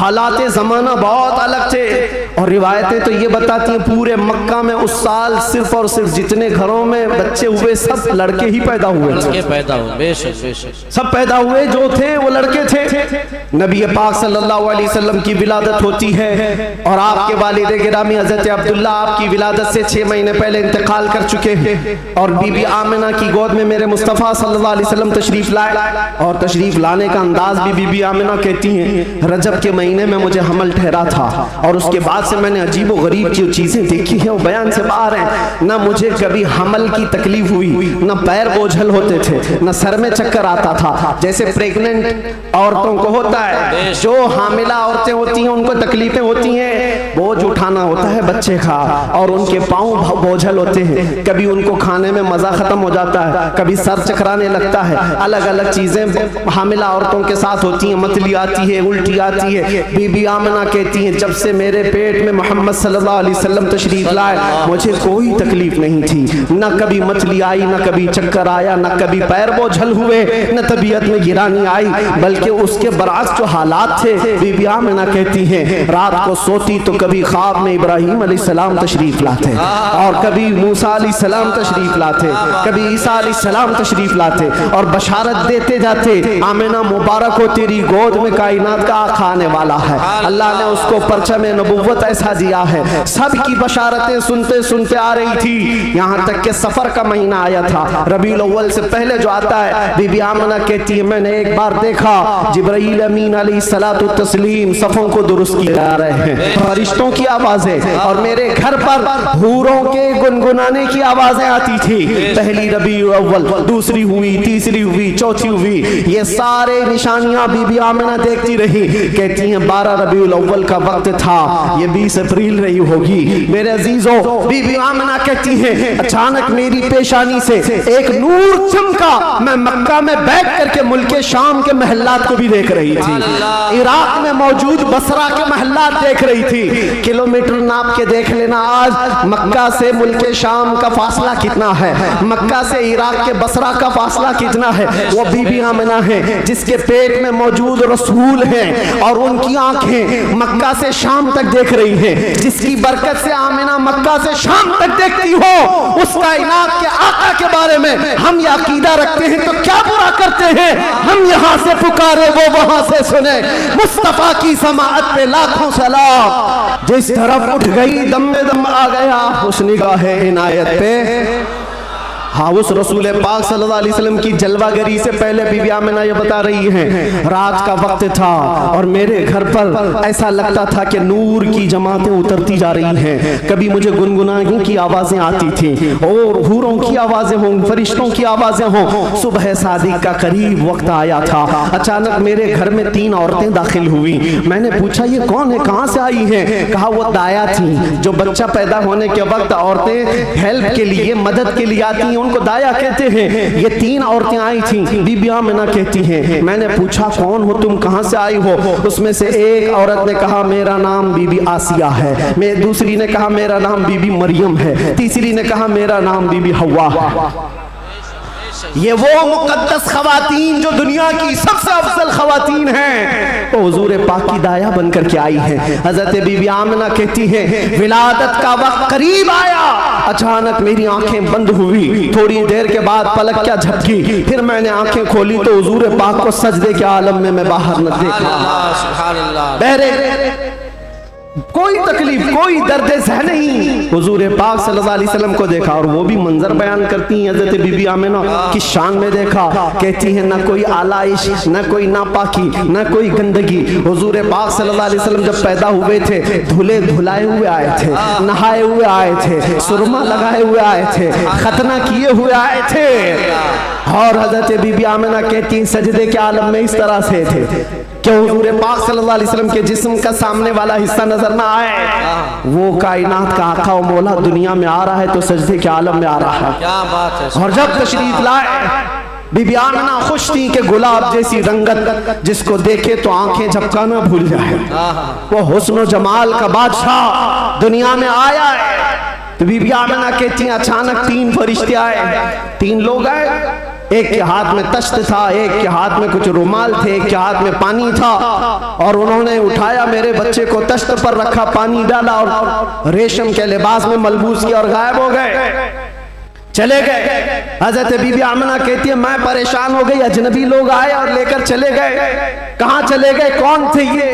हालात ज़माना बहुत अलग थे। और रिवायतें तो ये बताती हैं पूरे मक्का में उस साल सिर्फ और सिर्फ जितने घरों में बच्चे हुए सब लड़के ही पैदा हुए, सब पैदा हुए जो थे वो लड़के थे। नबी पाक सल्लल्लाहु अलैहि वसल्लम की विलादत होती है और आपके वालिद गिरामी हज़रत अब्दुल्ला आपकी विलादत से 6 महीने पहले इंतकाल कर चुके हैं। और बीबी आमिना की गोद में मेरे मुस्तफ़ा सल्लल्लाहु अलैहि वसल्लम तशरीफ लाए और तशरीफ लाने का अंदाज भी बीबी आमिना कहती हैं रजब के महीने में मुझे हमल ठहरा था और उसके बाद से मैंने अजीब व गरीब जो चीज़ें देखी हैं वो बयान से बाहर हैं। ना मुझे कभी हमल की तकलीफ हुई, ना पैर बोझल होते थे, ना सर में चक्कर आता था जैसे प्रेग्नेंट औरतों को होता है। जो हामिला औरतें होती हैं उनको तकलीफें होती हैं, बोझ उठाना होता है बच्चे का और उनके पाँव बोझल होते हैं, कभी उनको खाने में मज़ा ख़त्म हो जाता है, कभी सर चकराने लगता है, अलग अलग चीज़ें हामिला औरतों के साथ होती हैं, मतली आती है, उल्टी आती है। बीबी आमिना कहती हैं जब से मेरे पेट में मोहम्मद सल्लल्लाहु अलैहि वसल्लम तशरीफ लाए मुझे कोई तकलीफ नहीं थी, ना कभी मतली आई, ना कभी चक्कर आया, ना कभी पैर बोझल हुए, न तबीयत में गिरानी आई, बल्कि उसके बरअक्स जो हालात थे। बीबी आमिना कहती हैं रात को सोती तो कभी ख्वाब में इब्राहीम अलैहिस्सलाम तशरीफ लाते और कभी मूसा अलैहिस्सलाम तशरीफ लाते, कभी ईसा अलैहिस्सलाम तशरीफ लाते और बशारत देते जाते आमिना मुबारक हो तेरी गोद में कायनात का आका आने वाला है। अल्लाह ने उसको परचम नबुव्वत ऐसा दिया है। सबकी बशारतें सुनते सुनते आ रही थी, यहाँ तक के सफर का महीना आया था, रबीउल अव्वल से पहले जो आता है। बीबी आमिना कहती है मैंने एक बार देखा जिब्राईल अमीन अलैहिस्सलातु तस्लीम सफ़ों को दुरुस्त किए जा रहे हैं, फरिश्तों की आवाज़ें, और मेरे घर पर हूरों के गुनगुनाने की आवाज़ें आती थी। पहली रबीउल अव्वल, दूसरी हुई, तीसरी हुई, चौथी हुई, ये सारे निशानियां बीबी आमिना देखती रही। कहती हैं 12 रबीउल अव्वल का वक्त था, ये 20 अप्रैल रही होगी। मेरे अजीजों, बीबी आमिना कहती हैं अचानक मेरी पेशानी से एक नूर चमका, मैं मक्का में बैठ करके मुल्के शाम के महल्लात को भी देख रही थी, इराक में मौजूद बसरा के महल्लात देख रही थी। किलोमीटर नाप के देख लेना आज मक्का से मुल्के शाम का फासला कितना है, मक्का से इराक के बसरा का फासला कितना है। वो बीबी आमिना है जिसके पेट में मौजूद रसूल हैं और उनकी आंखें मक्का से शाम तक देख रही हैं, जिसकी बरकत से आमिना मक्का से शाम तक देखती हो। उस कायनात के आका के बारे में हम ये अकीदा रखते हैं तो क्या बुरा करते हैं। हम यहाँ से पुकारे वो वहां से सुने, मुस्तफा की समाअत पे लाखों सलाम। जिस तरफ उठ गई दम में दम आ गया उस निगाह इनायत पे। हाँ, उस रसूल पाक सल्लल्लाहु अलैहि वसल्लम की जलवागरी से पहले बीबी आमिना ये बता रही हैं रात का वक्त था और मेरे घर पर ऐसा लगता था कि नूर की जमातें उतरती जा रही हैं। कभी मुझे गुनगुनाने की आवाज़ें आती थी और हूरों की आवाज़ें हों, फरिश्तों की आवाज़ें हों। सुबह सादिक का करीब वक्त आया था, अचानक मेरे घर में 3 औरतें दाखिल हुई। मैंने पूछा ये कौन है, कहाँ से आई हैं? कहा वो दाया थी जो बच्चा पैदा होने के वक्त औरतें हेल्प के लिए, मदद के लिए आती हैं, उनको दाया कहते हैं। ये 3 औरतें आई थी। बीबी आमिना कहती हैं मैंने पूछा कौन हो तुम, कहां से आई हो? उसमें से एक औरत ने कहा मेरा नाम बीबी आसिया है, मैं दूसरी ने कहा मेरा नाम बीबी मरियम है, तीसरी ने कहा मेरा नाम बीबी हवा है। ये वो मुकद्दस खवातीन जो दुनिया की सबसे अफजल खवातीन हैं, वो हुजूर पाक की दाया बनकर के आई हैं। हजरत बीबी आमिना कहती हैं विलादत का वक्त करीब आया, अचानक मेरी आंखें बंद हुई, थोड़ी देर के बाद पलक क्या झपकी, फिर मैंने आंखें खोली तो हुजूर पाक को सजदे के आलम में मैं बाहर न देखा। बहरे कोई तकलीफ, कोई दर्द सह नहीं, हुजूर पाक सल्लल्लाहु अलैहि वसल्लम को देखा। और वो भी मंजर बयान करती हैं हज़रत बीबी आमिना की शान में देखा। कहती हैं ना कोई आलाइश, ना कोई नापाकी, ना कोई गंदगी। हुजूर पाक सल्लल्लाहु अलैहि वसल्लम जब पैदा हुए थे धुले धुलाए हुए आए थे, नहाए हुए आए थे, सुरमा लगाए हुए आए थे, खतना किए हुए आए थे। और हज़रत बीबी आमिना कहती हैं सजदे के आलम में इस तरह से थे कि हुजूर पाक सल्लल्लाहु अलैहि वसल्लम के जिस्म का सामने वाला हिस्सा नजर ना आए। वो कायनात का आका और मौला दुनिया में आ रहा है तो सजदे के आलम में आ रहा है। क्या बात है। और जब तशरीफ लाए बीबी आमिना खुश थी कि गुलाब जैसी रंगत जिसको देखे तो आंखें झपकाना भूल जाए, वो हुस्न और जमाल का बादशाह दुनिया में आया है। तो बीबी आमिना कहती हैं अचानक 3 फरिश्ते आए, 3 लोग आए, एक के हाथ में तश्त था, एक के हाथ में कुछ रुमाल थे, एक के हाथ में पानी था, और उन्होंने उठाया मेरे बच्चे को, तश्त पर रखा, पानी डाला और रेशम के लिबास में मलबूस किया और गायब हो गए, चले गए। हजरत बीबी आमना कहती है मैं परेशान हो गई, अजनबी लोग आए और लेकर चले गए। कहाँ चले गए, कौन थे ये,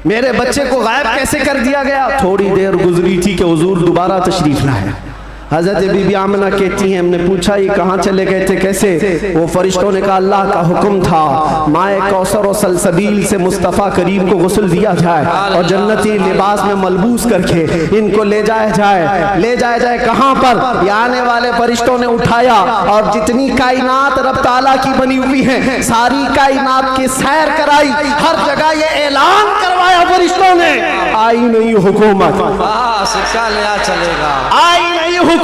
मेरे बच्चे को गायब कैसे कर दिया गया। थोड़ी देर गुजरी थी कि हुजूर दोबारा तशरीफ लाए। हजरत बीबी आमना कहती हैं हमने पूछा ये कहाँ चले गए थे, कैसे। वो फरिश्तों ने कहा अल्लाह का हुक्म था माए कौसर और सलसबील से मुस्तफ़ा करीम को गुस्ल दिया जाए और जन्नती लिबास में मलबूस करके इनको ले जाया जाए कहाँ पर। ये आने वाले फरिश्तों ने उठाया और जितनी कायनात रब ताला की बनी हुई है सारी कायनात की सैर कराई, हर जगह ये ऐलान करवाया फरिश्तों ने, आई नहीं हुकूमत, सिक्का नया चलेगा, आई नहीं हुकूमत,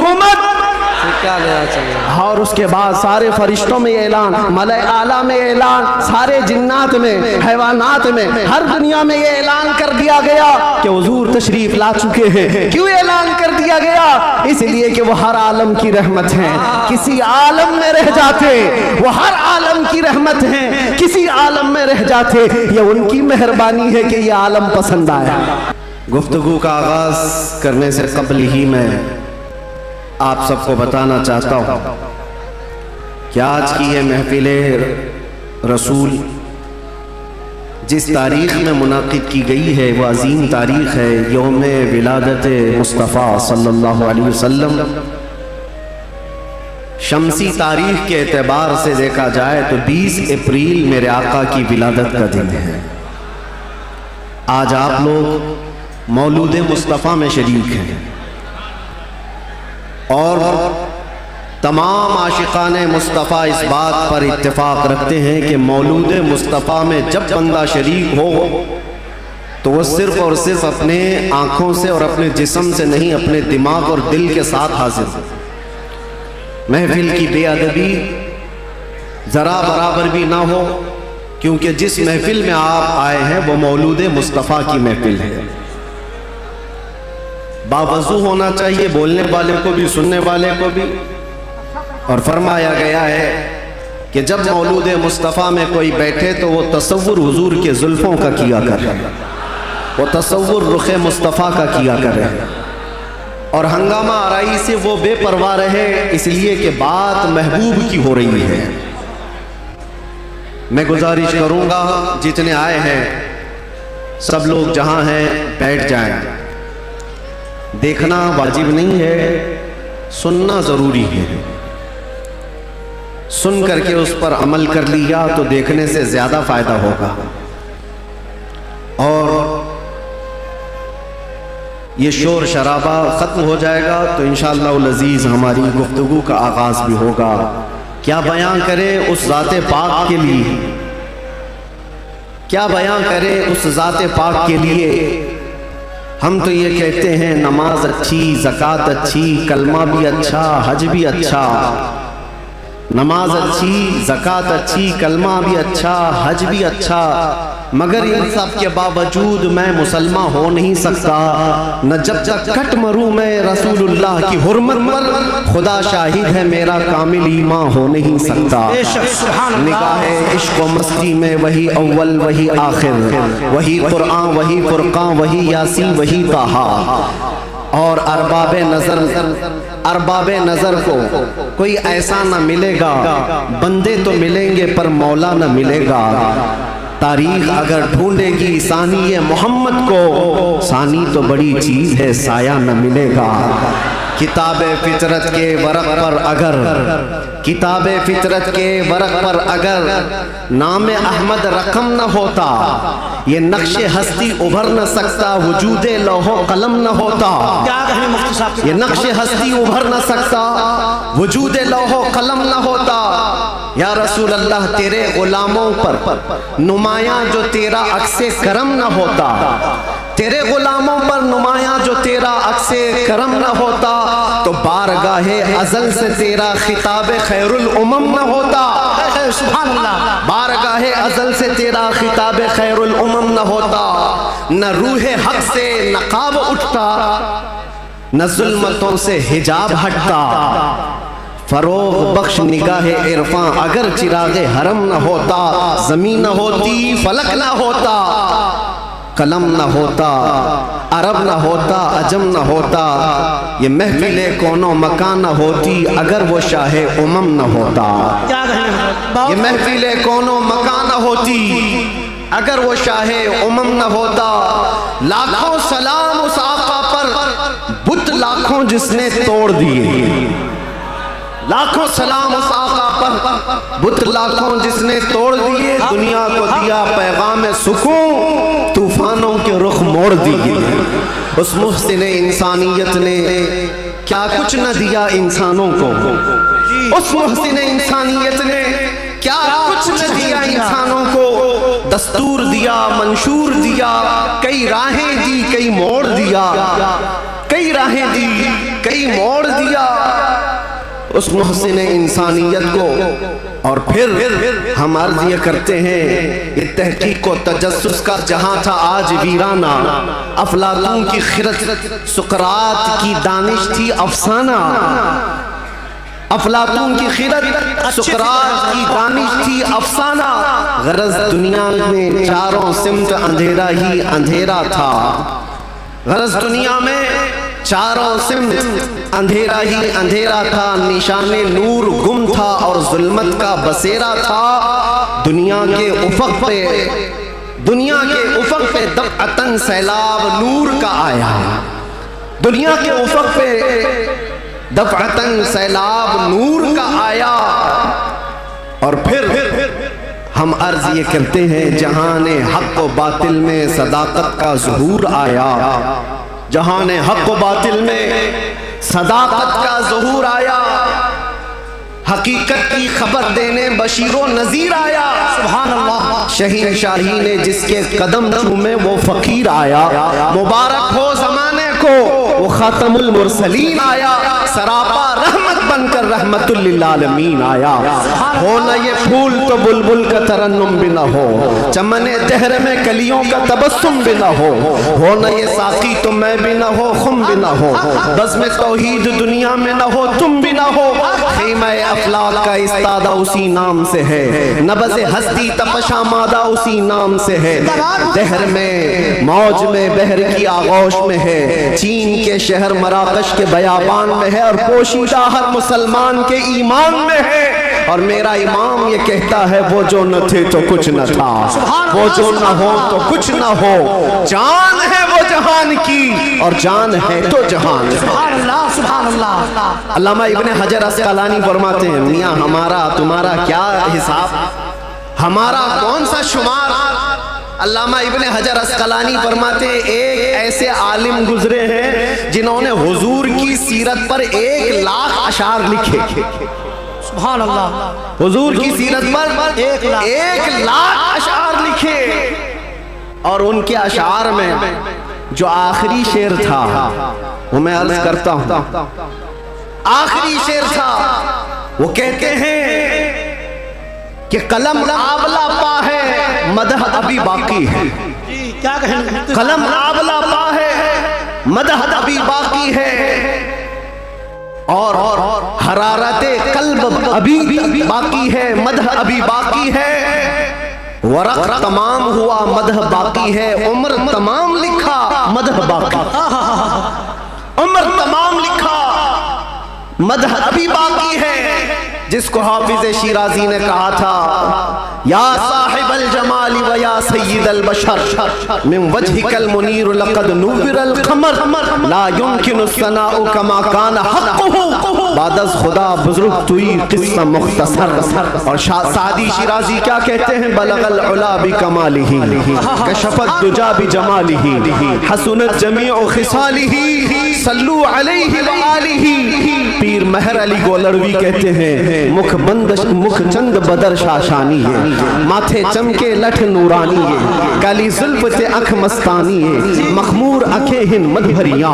सिक्का नया चलेगा। और उसके बाद सारे फरिश्तों में ऐलान, मलाए आला में ऐलान, सारे जिन्नात में, हैवानात में, हर दुनिया में ये ऐलान कर दिया गया कि हुजूर तशरीफ ला चुके हैं। क्यों ऐलान कर दिया गया, इसलिए कि वो हर आलम की रहमत हैं, किसी आलम में रह जाते, वो हर आलम की रहमत हैं, किसी आलम में रह जाते, ये उनकी मेहरबानी है कि ये आलम पसंद आया। गुफ्तगू का आगाज करने से कबल ही मैं आप सबको बताना चाहता हूँ कि आज की ये महफिल रसूल जिस तारीख में मुनाकिद की गई है वह अजीम तारीख है, यौम विलादत मुस्तफ़ा सल्लल्लाहु अलैहि वसल्लम। शमसी तारीख के एतबार से देखा जाए तो 20 अप्रैल मेरे आका की विलादत का दिन है। आज आप लोग मौलूद मुस्तफ़ा में शरीक हैं और तमाम आशिकाने मुस्तफ़ा इस बात पर इत्तेफाक रखते हैं कि मौलूद मुस्तफ़ा में जब बंदा शरीक हो तो वह सिर्फ और सिर्फ अपने आँखों से और अपने जिस्म से नहीं, अपने दिमाग और दिल के साथ हाजिर हो। महफिल की बेअदबी ज़रा बराबर भी ना हो, क्योंकि जिस महफिल में आप आए हैं वो मौलूद मुस्तफ़ा की महफिल है। बावजू होना चाहिए, बोलने वाले को भी सुनने वाले को भी। और फरमाया गया है कि जब मौलूद मुस्तफ़ा में कोई बैठे तो वो तसव्वुर हुजूर के जुल्फ़ों का किया करे, वो तसव्वुर रुख़ मुस्तफ़ा का किया करे और हंगामा आराई से वो बेपरवाह रहे, इसलिए कि बात महबूब की हो रही है। मैं गुजारिश करूँगा जितने आए हैं सब लोग जहाँ हैं बैठ जाएं। देखना वाजिब नहीं है, सुनना ज़रूरी है। सुन करके उस पर अमल कर लिया तो देखने से ज़्यादा फ़ायदा होगा। और ये शोर शराबा ख़त्म हो जाएगा तो इंशाअल्लाह अज़ीज़ हमारी गुफ्तगू का आगाज़ भी होगा। क्या बयां करें उस ज़ाते पाक के लिए, क्या बयां करें उस ज़ाते पाक के लिए। हम तो ये कहते हैं नमाज अच्छी, ज़कात अच्छी, कलमा भी अच्छा, हज भी अच्छा। नमाज अच्छी, ज़कात अच्छी, कलमा भी अच्छा, हज भी अच्छा, मगर इन सब के बावजूद मैं मुसलमान हो नहीं सकता। न जब तक कट मरूं मैं रसूलुल्लाह की हुर्मत पर, खुदा शाहिद है मेरा कामिल ईमान हो नहीं सकता। निगाहे इश्क व मस्ती में वही अव्वल वही आखिर, वही कुरान वही फुरकान वही यासीन वही ताहा। और अरबाबे नजर को कोई ऐसा न मिलेगा, बंदे तो मिलेंगे पर मौला न मिलेगा। तारीख अगर ढूंढेगी सानी मोहम्मद को, सानी तो बड़ी चीज है साया न मिलेगा। किताबे फितरत के वरक पर अगर, किताबे फितरत के वरक पर अगर नाम अहमद रकम न होता, ये नक्शे हस्ती उभर न सकता, वजूदे लौहो कलम न होता। ये नक्शे हस्ती उभर न सकता, वजूदे लौहो कलम न होता। या रसूल अल्लाह तेरे गुलामों पर नुमाया जो तेरा अक्से करम न होता, तेरे गुलामों पर नुमाया जो तेरा अक्से करम न होता, तो बारगाहे अज़ल से तेरा खिताब खैरुल उमम न होता। सुभान अल्लाह। बारगाहे अज़ल से तेरा खिताब खैरुल उमम न होता। न रूहे हक से नकाब उठता, न जुल्मतों से हिजाब हटता। फरोग बख्श निगाहे इरफां, अगर चिरागे हरम न होता, जमीन न होती, फलक न होता, कलम न होता, अरब न होता, अजम न होता, ये महफिले कोनो मकान न होती, अगर वो शाहे उमम न होता। ये महफिले कोनो मकान न होती, अगर वो शाहे उमम न होता। लाखों सलाम उस आका पर, बुत लाखों जिसने तोड़ दिए। लाखों सलाम उस आका पर, बुत लाखों जिसने तोड़ दिए। दुनिया को दिया पैगाम सुकून, तूफानों के रुख मोड़ दिए। उस मुहसिन इंसानियत ने क्या कुछ न दिया इंसानों को। उस मुहसिन इंसानियत ने क्या कुछ न दिया इंसानों को। दस्तूर दिया, मंशूर दिया, कई राहें दी, कई मोड़ दिया, कई राहें दी, कई मोड़ दिया उस मुहसिन इंसानियत को। और फिर हम अर्ज ये करते हैं, ये तहकीक को तजस्सुस का जहां था आज वीराना। अफलातून की खिरत, सुकरात की दानिश थी अफसाना। अफलातून की खिरत, सुकरात की दानिश थी अफसाना। गरज दुनिया में चारों सिमत अंधेरा ही अंधेरा था। गरज दुनिया में चारों सिमत अंधेरा ही अंधेरा था। निशाने नूर गुम था और जुल्मत का बसेरा था। दुनिया के उफक पे, दुनिया के उफक पे दफ़अतन सैलाब नूर का आया। दुनिया के उफक पे दफ़अतन सैलाब नूर का आया। और फिर हम अर्ज ये करते हैं, जहाने हक व बातिल में सदाकत का ज़ुहूर आया। जहाने हक व बातिल में सदाकत का ज़ुहूर आया। हकीकत की खबर देने बशीरो नज़ीर आया। सुभान अल्लाह। शहीन शाही ने जिसके कदम चूमे वो फ़कीर आया। मुबारक हो ज़माने को, वो खातमुल मुरसलीन आया। सरापा रहमत बनकर रहमतुल लिल आलमीन आया। हो न ये फूल तो बुलबुल का तरन्नुम भी न हो, चमने दहर में कलियों का तबस्सुम भी न हो न ये साकी तो मैं भी न हो, खुम भी न हो, बज़्म तौहीद दुनिया में न हो, तुम भी न हो। ख़ीमा अफलाक का इस्तादा उसी नाम से है, नबज़ हस्ती तपशा मादा उसी नाम से है। दहर में मौज में बहर की आगोश में है, चीन के शहर मराकश के बयाबान में है, और पोशीदा हर मुसलमान के ईमान में है। और मेरा इमाम ये कहता है, वो जो न थे तो कुछ न था, वो जो न हो तो कुछ न हो। जान है वो जहान की और जान है तो जहान। अल्लामा इब्ने हजर अस्क़लानी फरमाते हैं, मियाँ हमारा तुम्हारा क्या हिसाब, हमारा कौन सा शुमार। अल्लामा इब्ने हजर अस्क़लानी फरमाते हैं, एक ऐसे आलिम गुजरे हैं जिन्होंने हुजूर की सीरत पर 1 लाख अशार लिखे। सुभान अल्लाह। हुजूर की सीरत पर 1 लाख अशार लिखे। और उनके अशार में जो आखिरी शेर था, वो मैं अर्ज करता हूं, आखिरी शेर था, वो कहते हैं कि कलम आबला पा है, मदह अभी बाकी है। क्या कहें? कलम आबला पा है, मदह अभी बाकी है, और हरारते कल्ब अभी बाकी है, मदह अभी बाकी है। वरक तमाम हुआ, मदह बाकी है, उम्र तमाम लिखा, मदह बाकी। उम्र तमाम लिखा, मदह अभी बाकी है। जिसको हाफिज शिराजी ने कहा था, या साहिबल जमाली व या सय्यिदल बशर मिन वजहिकल मुनीर लक़द नुव्विरल क़मर ला युमकिनु सनाउ कमा कान हक़्क़ुहु बादस खुदा बुज़ुर्ग तुई क़िस्सा मुख़्तसर। और सादी शिराजी क्या कहते हैं, बलगल उला बि कमालिही कशफत दुजा बि जमालिही हसनत जमीउ खिसालिही सल्लू अलैहि व आलिही। पीर महर अली गोलरवी कहते हैं, मुख बंद मुख चंद बदर शाशानी है, माथे चमके लठ नूरानी है, काली जुल्फ से अख मस्तानी है, मखमूर अखे हिन मधभरिया,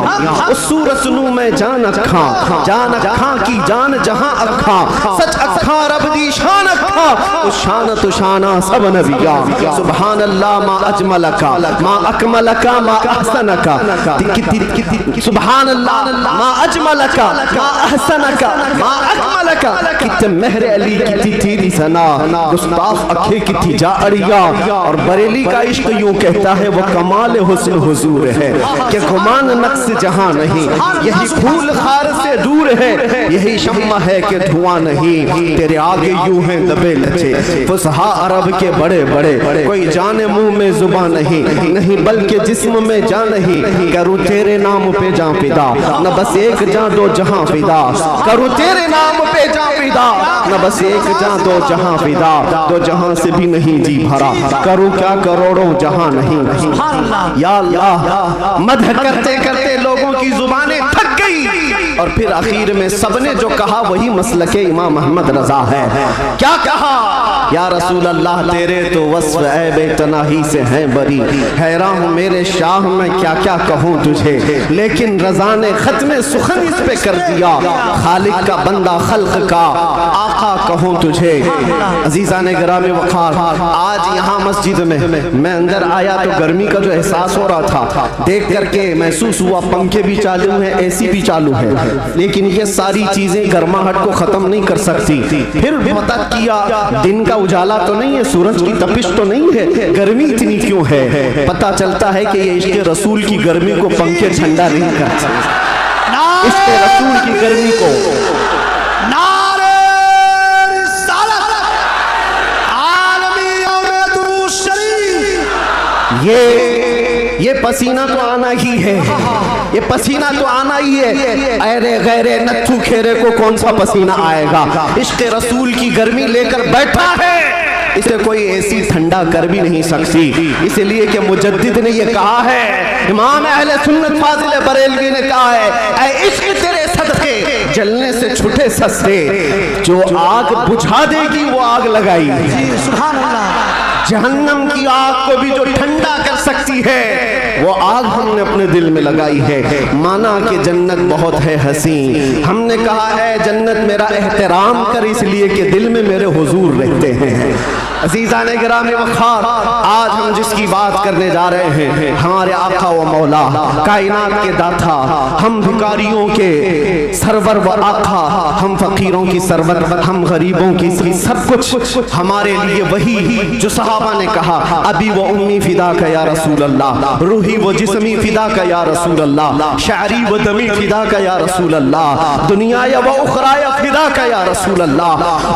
उस सूरत नू में जान अखा जहां की जान जहां अखा सच अखा रब दी शान अखा उस शान तो शाना सब नबिया सुभान अल्लाह मा अजमलका मा अकमलका मा अहसनका सुभान अल्लाह मा अजमलका मा अहसनका मा अकमलका कित मेहर अली की तेरी सना गुस्ताख अखे की जा अड़िया। और बरेली का इश्क यूं कहता है वो कमाल हुस्न हुजूर है कि गुमान नक्स जहां नहीं, यही फूल खार से दूर है, यही शम्मा है कि धुआं नहीं, तेरे आगे यूं है दबे लचे फुसहा अरब के बड़े बड़े, कोई जाने मुंह में जुबान नहीं, नहीं बल्कि जिस्म में जान नहीं, करूं तेरे नाम पे जां फिदा, न बस एक जां दो जहां फिदा, करूं तेरे नाम पे जां फिदा, न बस एक जां दो जहां फिदा, दो जहां से भी नहीं जी भरा, करूं क्या करोड़ों जहां नहीं। या अल्लाह मदह करते करते लोगों की जुबानें थक गई और फिर आखिर में सबने जो कहा वही मसलके इमाम अहमद रजा है। क्या कहा? या रसूल अल्लाह तेरे तो वस्फ ऐब तनाही से हैं बरी, हैरान हूं मेरे शाह मैं क्या क्या कहूँ तुझे, लेकिन रजा ने खत्म सुखन इस पे कर दिया, खालिक का बंदा खल्क का आका कहूँ तुझे। अजीजा ने गिरामे वखार आज यहाँ मस्जिद में मैं अंदर आया तो गर्मी का जो एहसास हो रहा था देख करके महसूस हुआ पंखे भी चालू हैं, एसी भी चालू है, लेकिन ये सारी चीजें गर्माहट को खत्म नहीं कर सकती। फिर पता किया दिन का उजाला तो नहीं है, सूरज की तपिश तो नहीं है, गर्मी इतनी क्यों है? पता चलता है कि ये इश्क़ रसूल की गर्मी को पंखे ठंडा नहीं कर सकते, इश्क़ रसूल की गर्मी को। ये पसीना तो आना ही है, ये पसीना तो आना ही है, अरे गैरे नत्थू खेरे को कौन सा पसीना आएगा? इश्क़ रसूल की गर्मी लेकर बैठा है, इसे कोई ऐसी ठंडा कर भी नहीं सकती, इसलिए कि मुजद्दिद ने ये कहा है, इमाम अहले सुन्नत फाजिल बरेलवी ने कहा है, ऐ इश्क़ तेरे सदक़े जलने से छूटे सस्ते, जो आग बुझा देगी वो आग लगाई। सुभान अल्लाह। जहन्नम की आग को भी जो ठंडा कर सकती है वो आग हमने अपने दिल में लगाई है। माना कि जन्नत बहुत है हसी, हमने कहा है जन्नत मेरा एहतराम कर इसलिए कि दिल में मेरे हुजूर रहते हैं। अज़ीज़ान गिरामी वक़ार आज हम जिसकी बात करने जा रहे हैं हमारे आका व मौला कायनात के दाता, हम भिखारियों के सरवर व आका, हम फकीरों की सरवर, हम गरीबों की सब कुछ हमारे लिए वही जो सहाबा ने कहा अभी वो उम्मी फिदा का या रसूल अल्लाह, रूही वो जिस्मी फिदा का या रसूल अल्लाह, शारी वो दमी फिदा का या रसूल अल्लाह, दुनिया या वो उखराया फिदा का या रसूल अल्लाह।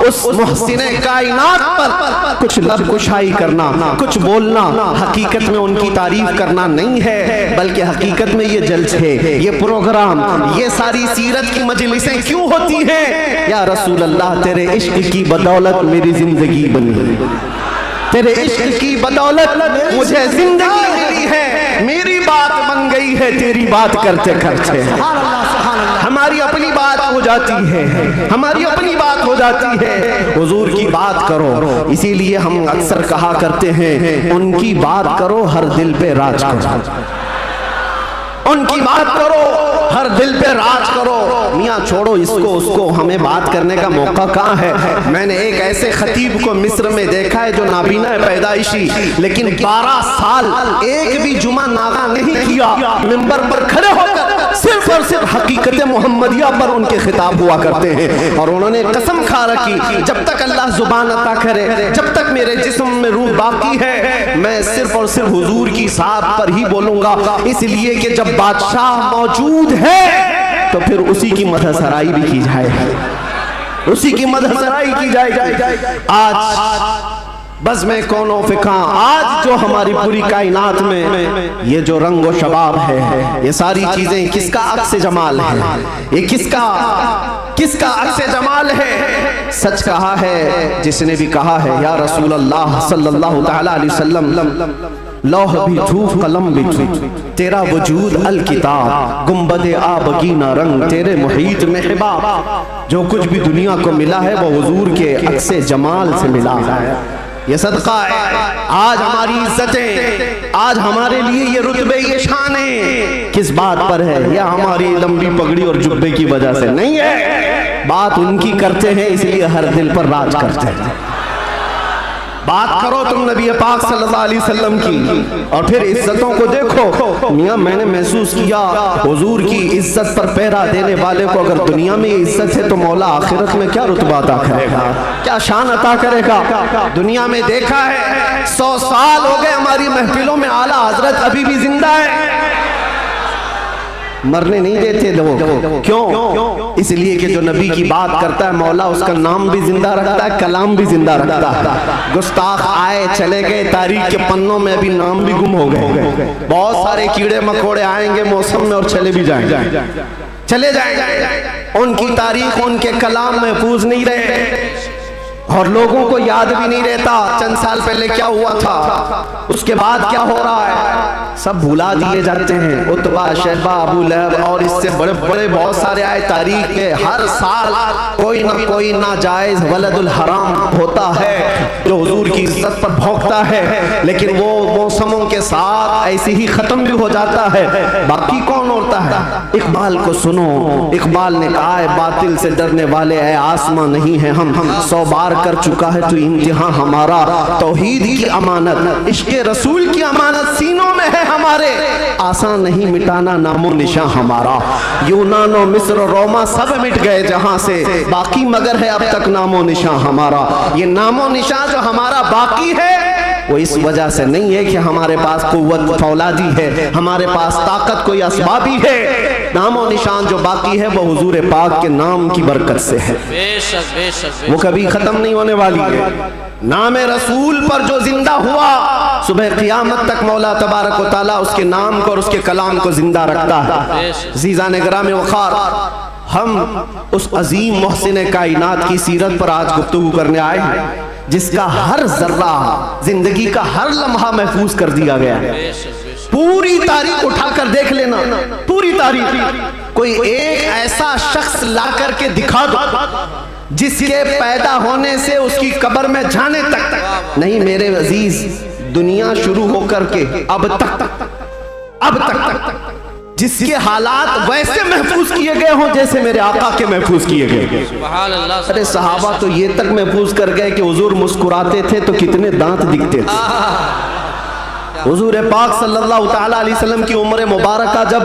उस मुहसिने कायनात पर कुछ लब कुशाई करना, कुछ बोलना हकीकत में उनकी तारीफ करना नहीं है, बल्कि हकीकत में ये जलसे, ये प्रोग्राम, ये सारी सीरत की मजलिसें क्यों होती हैं? या रसूल अल्लाह तेरे इश्क की बदौलत मेरी जिंदगी बनी, तेरे इश्क की बदौलत मुझे जिंदगी मिली है, मेरी बात बन गई है तेरी बात करते करते। हमारी अपनी बात हो जाती है, हमारी अपनी बात हो जाती है, हुजूर की बात करो। इसीलिए हम अक्सर कहा करते हैं उनकी बात करो हर दिल पे राज करो, उनकी बात करो हर दिल पे राज करो। मियाँ छोड़ो इसको उसको, हमें बात करने का मौका कहाँ है? मैंने एक ऐसे खतीब को मिस्र में देखा है जो नाबीना है पैदाइशी, लेकिन 12 साल एक भी जुमा नागा नहीं किया, मिंबर पर खड़े होकर सिर्फ और सिर्फ हकीकत मोहम्मदिया पर उनके खिताब हुआ करते हैं। और उन्होंने कसम खा रखी जब तक अल्लाह जुबान अता करे, जब तक मेरे जिस्म में रूह बाकी है, मैं सिर्फ और सिर्फ हुजूर की साथ पर ही बोलूंगा, इसलिए कि जब बादशाह मौजूद है तो फिर उसी की मदहसराई भी की जाए, उसी की मदहसराई की जाए। आज बस में कौनो फिका, आज जो हमारी पूरी कायनात में ये जो रंगो शबाब है, ये सारी चीजें किसका अक्स जमाल है? ये किसका अक्स जमाल है? सच कहा है जिसने भी कहा है या रसूल अल्लाह सल्लल्लाहु तआला अलैहि वसल्लम, लौह भी धूफ कलम भी धूफ, तेरा वजूद अल किताब, गुंबदे आबगीना रंग, तेरे मुहीत में हिबाब, जो कुछ भी दुनिया को मिला है वो हुजूर के अक्से जमाल से मिला है। ये सदका है। आज हमारी इज्जतें, आज हमारे लिए ये रुतबे, ये शानें किस बात पर है? या हमारी लंबी पगड़ी और जुब्बे की वजह से नहीं है, बात उनकी करते हैं इसलिए हर दिल पर राज करते हैं। बात करो तुम नबी पाक सल्लल्लाहु अलैहि वसल्लम की और फिर इज्जतों को देखो। मियाँ मैंने महसूस किया हुजूर की इज्जत पर पहरा देने वाले को अगर दुनिया में इज्जत है तो मौला आखिरत में क्या रुतबा अता करेगा, क्या शान अता करेगा। दुनिया में देखा है 100 साल हो गए हमारी महफिलों में आला हजरत अभी भी जिंदा है, मरने नहीं देते लोग। क्यों? इसलिए कि जो नबी की बात करता है मौला उसका नाम भी जिंदा रखता है, कलाम भी जिंदा रखता है। गुस्ताख आए चले गए, तारीख के पन्नों में अभी नाम भी गुम हो गए। बहुत सारे कीड़े मकोड़े आएंगे मौसम में और चले भी जाएंगे, चले जाएंगे। उनकी तारीख उनके कलाम महफूज नहीं रहे और लोगों को याद भी नहीं रहता चंद साल पहले क्या हुआ था, उसके बाद क्या हो रहा है, सब भुला दिए जाते हैं। उतबा, शैबा, अबू लहब और इससे बड़े बड़े बहुत सारे आए तारीख के। हर साल कोई ना कोई नाजायज वलदुल हराम होता है जो हुजूर की इज्जत पर भौंकता है, लेकिन वो मौसमों के साथ ऐसे ही खत्म भी हो जाता है। बाकी कौन होता है? इकबाल को सुनो, इकबाल ने कहा है बातिल से डरने वाले है आसमां नहीं है हम 100 बार कर चुका है तो इम्तिहान हमारा। तौहीद की अमानत, इश्क़े रसूल की अमानत सीनों में है हमारे, आसान नहीं मिटाना नामो निशां हमारा। यूनानो मिस्र रोमा सब मिट गए जहां से, बाकी मगर है अब तक नामो निशां हमारा। ये नामो निशां जो हमारा बाकी है वो इस वजह से नहीं है कि हमारे पास कुव्वत फौलादी है, हमारे पास ताकत कोई असबाबी है। नामो निशान जो बाकी है वो हुजूर पाक के नाम की बरकत से है, बेशक बेशक वो कभी खत्म नहीं होने वाली है। नाम रसूल पर जो जिंदा हुआ सुबह क़ियामत तक मौला तबारक व तआला उसके नाम को और उसके कलाम को जिंदा रखता है। अज़ीज़ान गिराम वक़ार, हम उस अजीम मोहसिन कायनात की सीरत पर आज गुफ्तगू करने आए हैं जिसका हर जर्रा जिंदगी का हर लम्हा महफूज कर दिया गया है। पूरी तारीख उठाकर देख लेना, पूरी तारीख। कोई एक ऐसा शख्स ला करके दिखा दो जिसके पैदा होने से उसकी कब्र में जाने तक नहीं मेरे अजीज, दुनिया शुरू होकर के अब तक जिसके हालात वैसे महफूज किए गए हों जैसे मेरे आका के महफूज किए गए। अरे सहाबा तो ये तक महफूज कर गए कि हुजूर मुस्कुराते थे तो कितने दांत दिखते थे। हुजूर पाक सल्लल्लाहु ताला अलैहि वसल्लम की उम्र मुबारका जब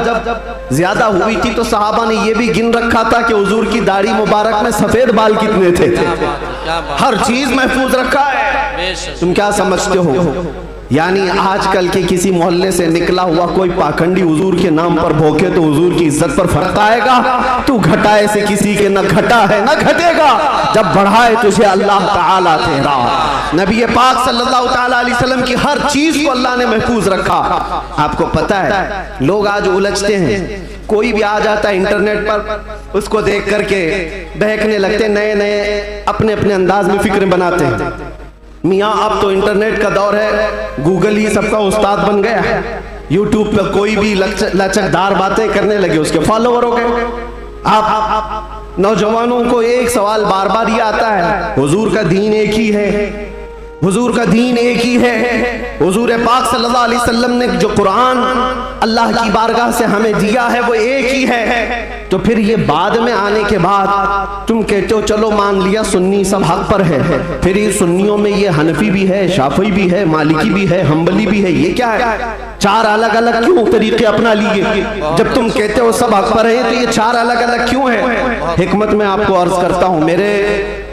ज्यादा हुई थी तो सहाबा ने ये भी गिन रखा था कि हुजूर की दाढ़ी मुबारक में सफेद बाल कितने थे। हर चीज महफूज रखा है। तुम क्या समझते हो? यानी आजकल के किसी मोहल्ले से निकला हुआ कोई पाखंडी हुजूर के नाम पर भोंके तो हुजूर की इज्जत पर फर्क आएगा? तू घटाए से किसी के न घटा है न घटेगा, जब बढ़ाए तुझे अल्लाह ताला तेरा। नबी पाक सल्लल्लाहु ताला अलैहि वसल्लम की हर चीज को अल्लाह ने महफूज रखा। आपको पता है लोग आज उलझते हैं, कोई भी आ जाता है इंटरनेट पर उसको देख करके बहकने लगते, नए नए अपने अपने अंदाज में फिक्र बनाते हैं। मियाँ अब तो इंटरनेट का दौर है, गूगल ही सबका उस्ताद बन गया है। यूट्यूब पर कोई भी लचकदार बातें करने लगे उसके फॉलोवर हो गए। आप नौजवानों को एक सवाल बार बार ये आता है, हुजूर का दीन एक ही है, हुजूर का दीन एक ही है। हुजूर पाक सल्लल्लाहु अलैहि वसल्लम ने जो कुरान अल्लाह की बारगाह से हमें दिया है वो एक ही है। तो फिर ये बाद में आने के बाद तुम कहते हो चलो मान लिया सुन्नी सब हक पर है, फिर ये सुन्नियों में ये हनफी भी है, शाफी भी है, मालिकी भी है, हम्बली भी है, ये क्या है? चार अलग अलग क्यों तरीके अपना लिए? जब तुम कहते हो सब हक पर है तो ये चार अलग अलग क्यों है? हिकमत में आपको अर्ज करता हूँ, मेरे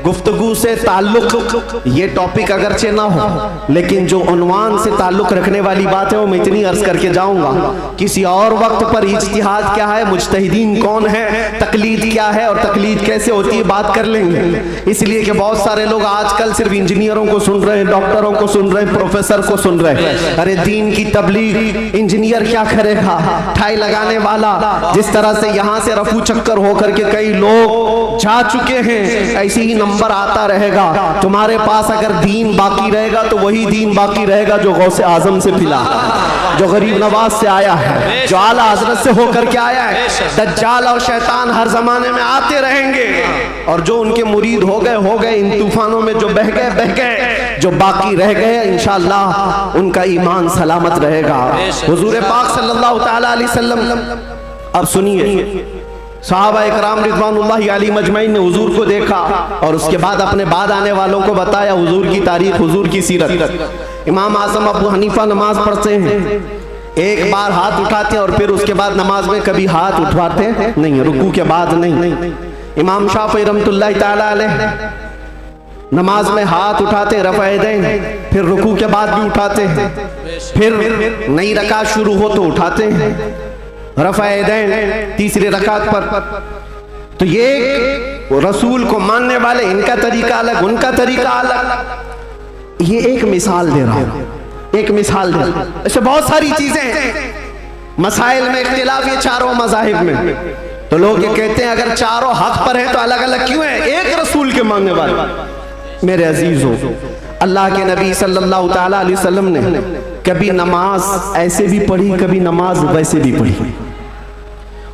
गुफ्तगू से ताल्लुक ये टॉपिक अगरचे ना हो लेकिन जो उन्वान से ताल्लुक रखने वाली बात है वो मैं इतनी अर्ज करके जाऊंगा। किसी और वक्त पर इज्तिहाद क्या है, मुज्तहिदीन कौन है, तकलीद क्या है और तकलीद कैसे होती है बात कर लेंगे। इसलिए कि बहुत सारे लोग आजकल सिर्फ इंजीनियरों को सुन रहे हैं, डॉक्टरों को सुन रहे हैं, प्रोफेसर को सुन रहे हैं। अरे दीन की तबलीग इंजीनियर क्या करेगा? ठाई लगाने वाला। जिस तरह से यहाँ से रफू चक्कर होकर के कई लोग जा चुके हैं, ऐसे ही नंबर आता रहेगा। तुम्हारे पास अगर दीन बाकी रहेगा तो वही दीन बाकी रहेगा जो गौसे आजम से मिला, जो गरीब नवाज से आया है, जो आला हजरत से होकर के आया है। दज्जाल और शैतान हर जमाने में आते रहेंगे और जो उनके मुरीद हो गए इन तूफानों में जो बह गए, जो बाकी रह गए इंशाअल्लाह उनका ईमान सलामत रहेगा। हुजूर पाक सल्लल्लाहु ताला अलैहि वसल्लम, अब सुनिए सहाबा इकराम रिज़वानुल्लाहि अलैहिम अजमईन ने हुजूर को देखा और उसके बाद अपने बाद आने वालों को बताया हुजूर की तारीख, हुजूर की सीरत। इमाम आज़म अबू हनीफा नमाज पढ़ते हैं, एक बार हाथ उठाते हैं और फिर उसके बाद नमाज में कभी हाथ उठवाते नहीं, रुकू के बाद नहीं। इमाम शाफी रहमतुल्लाहि ताला अलैह नमाज में हाथ उठाते रफ़ा यदैन, फिर रुकू के बाद भी उठाते हैं, फिर नई रकात शुरू हो तो उठाते हैं रफ़ा यदैन तीसरी रकात पर। तो ये रसूल को मानने वाले, इनका तरीका अलग, उनका तरीका अलग। ये एक मिसाल दे रहा हूं, एक मिसाल दे रहा हूं। ऐसे बहुत सारी चीजें हैं, मसाइल में इख्तिलाफ ये चारों मज़ाहिब में। तो लोग ये कहते हैं अगर चारों हक पर हैं तो अलग अलग क्यों है? एक रसूल के मानने वाले। मेरे अजीजों, अल्लाह के नबी सल्लल्लाहु ताला अलैहि वसल्लम ने कभी नमाज ऐसे भी पढ़ी, कभी नमाज वैसे भी पढ़ी।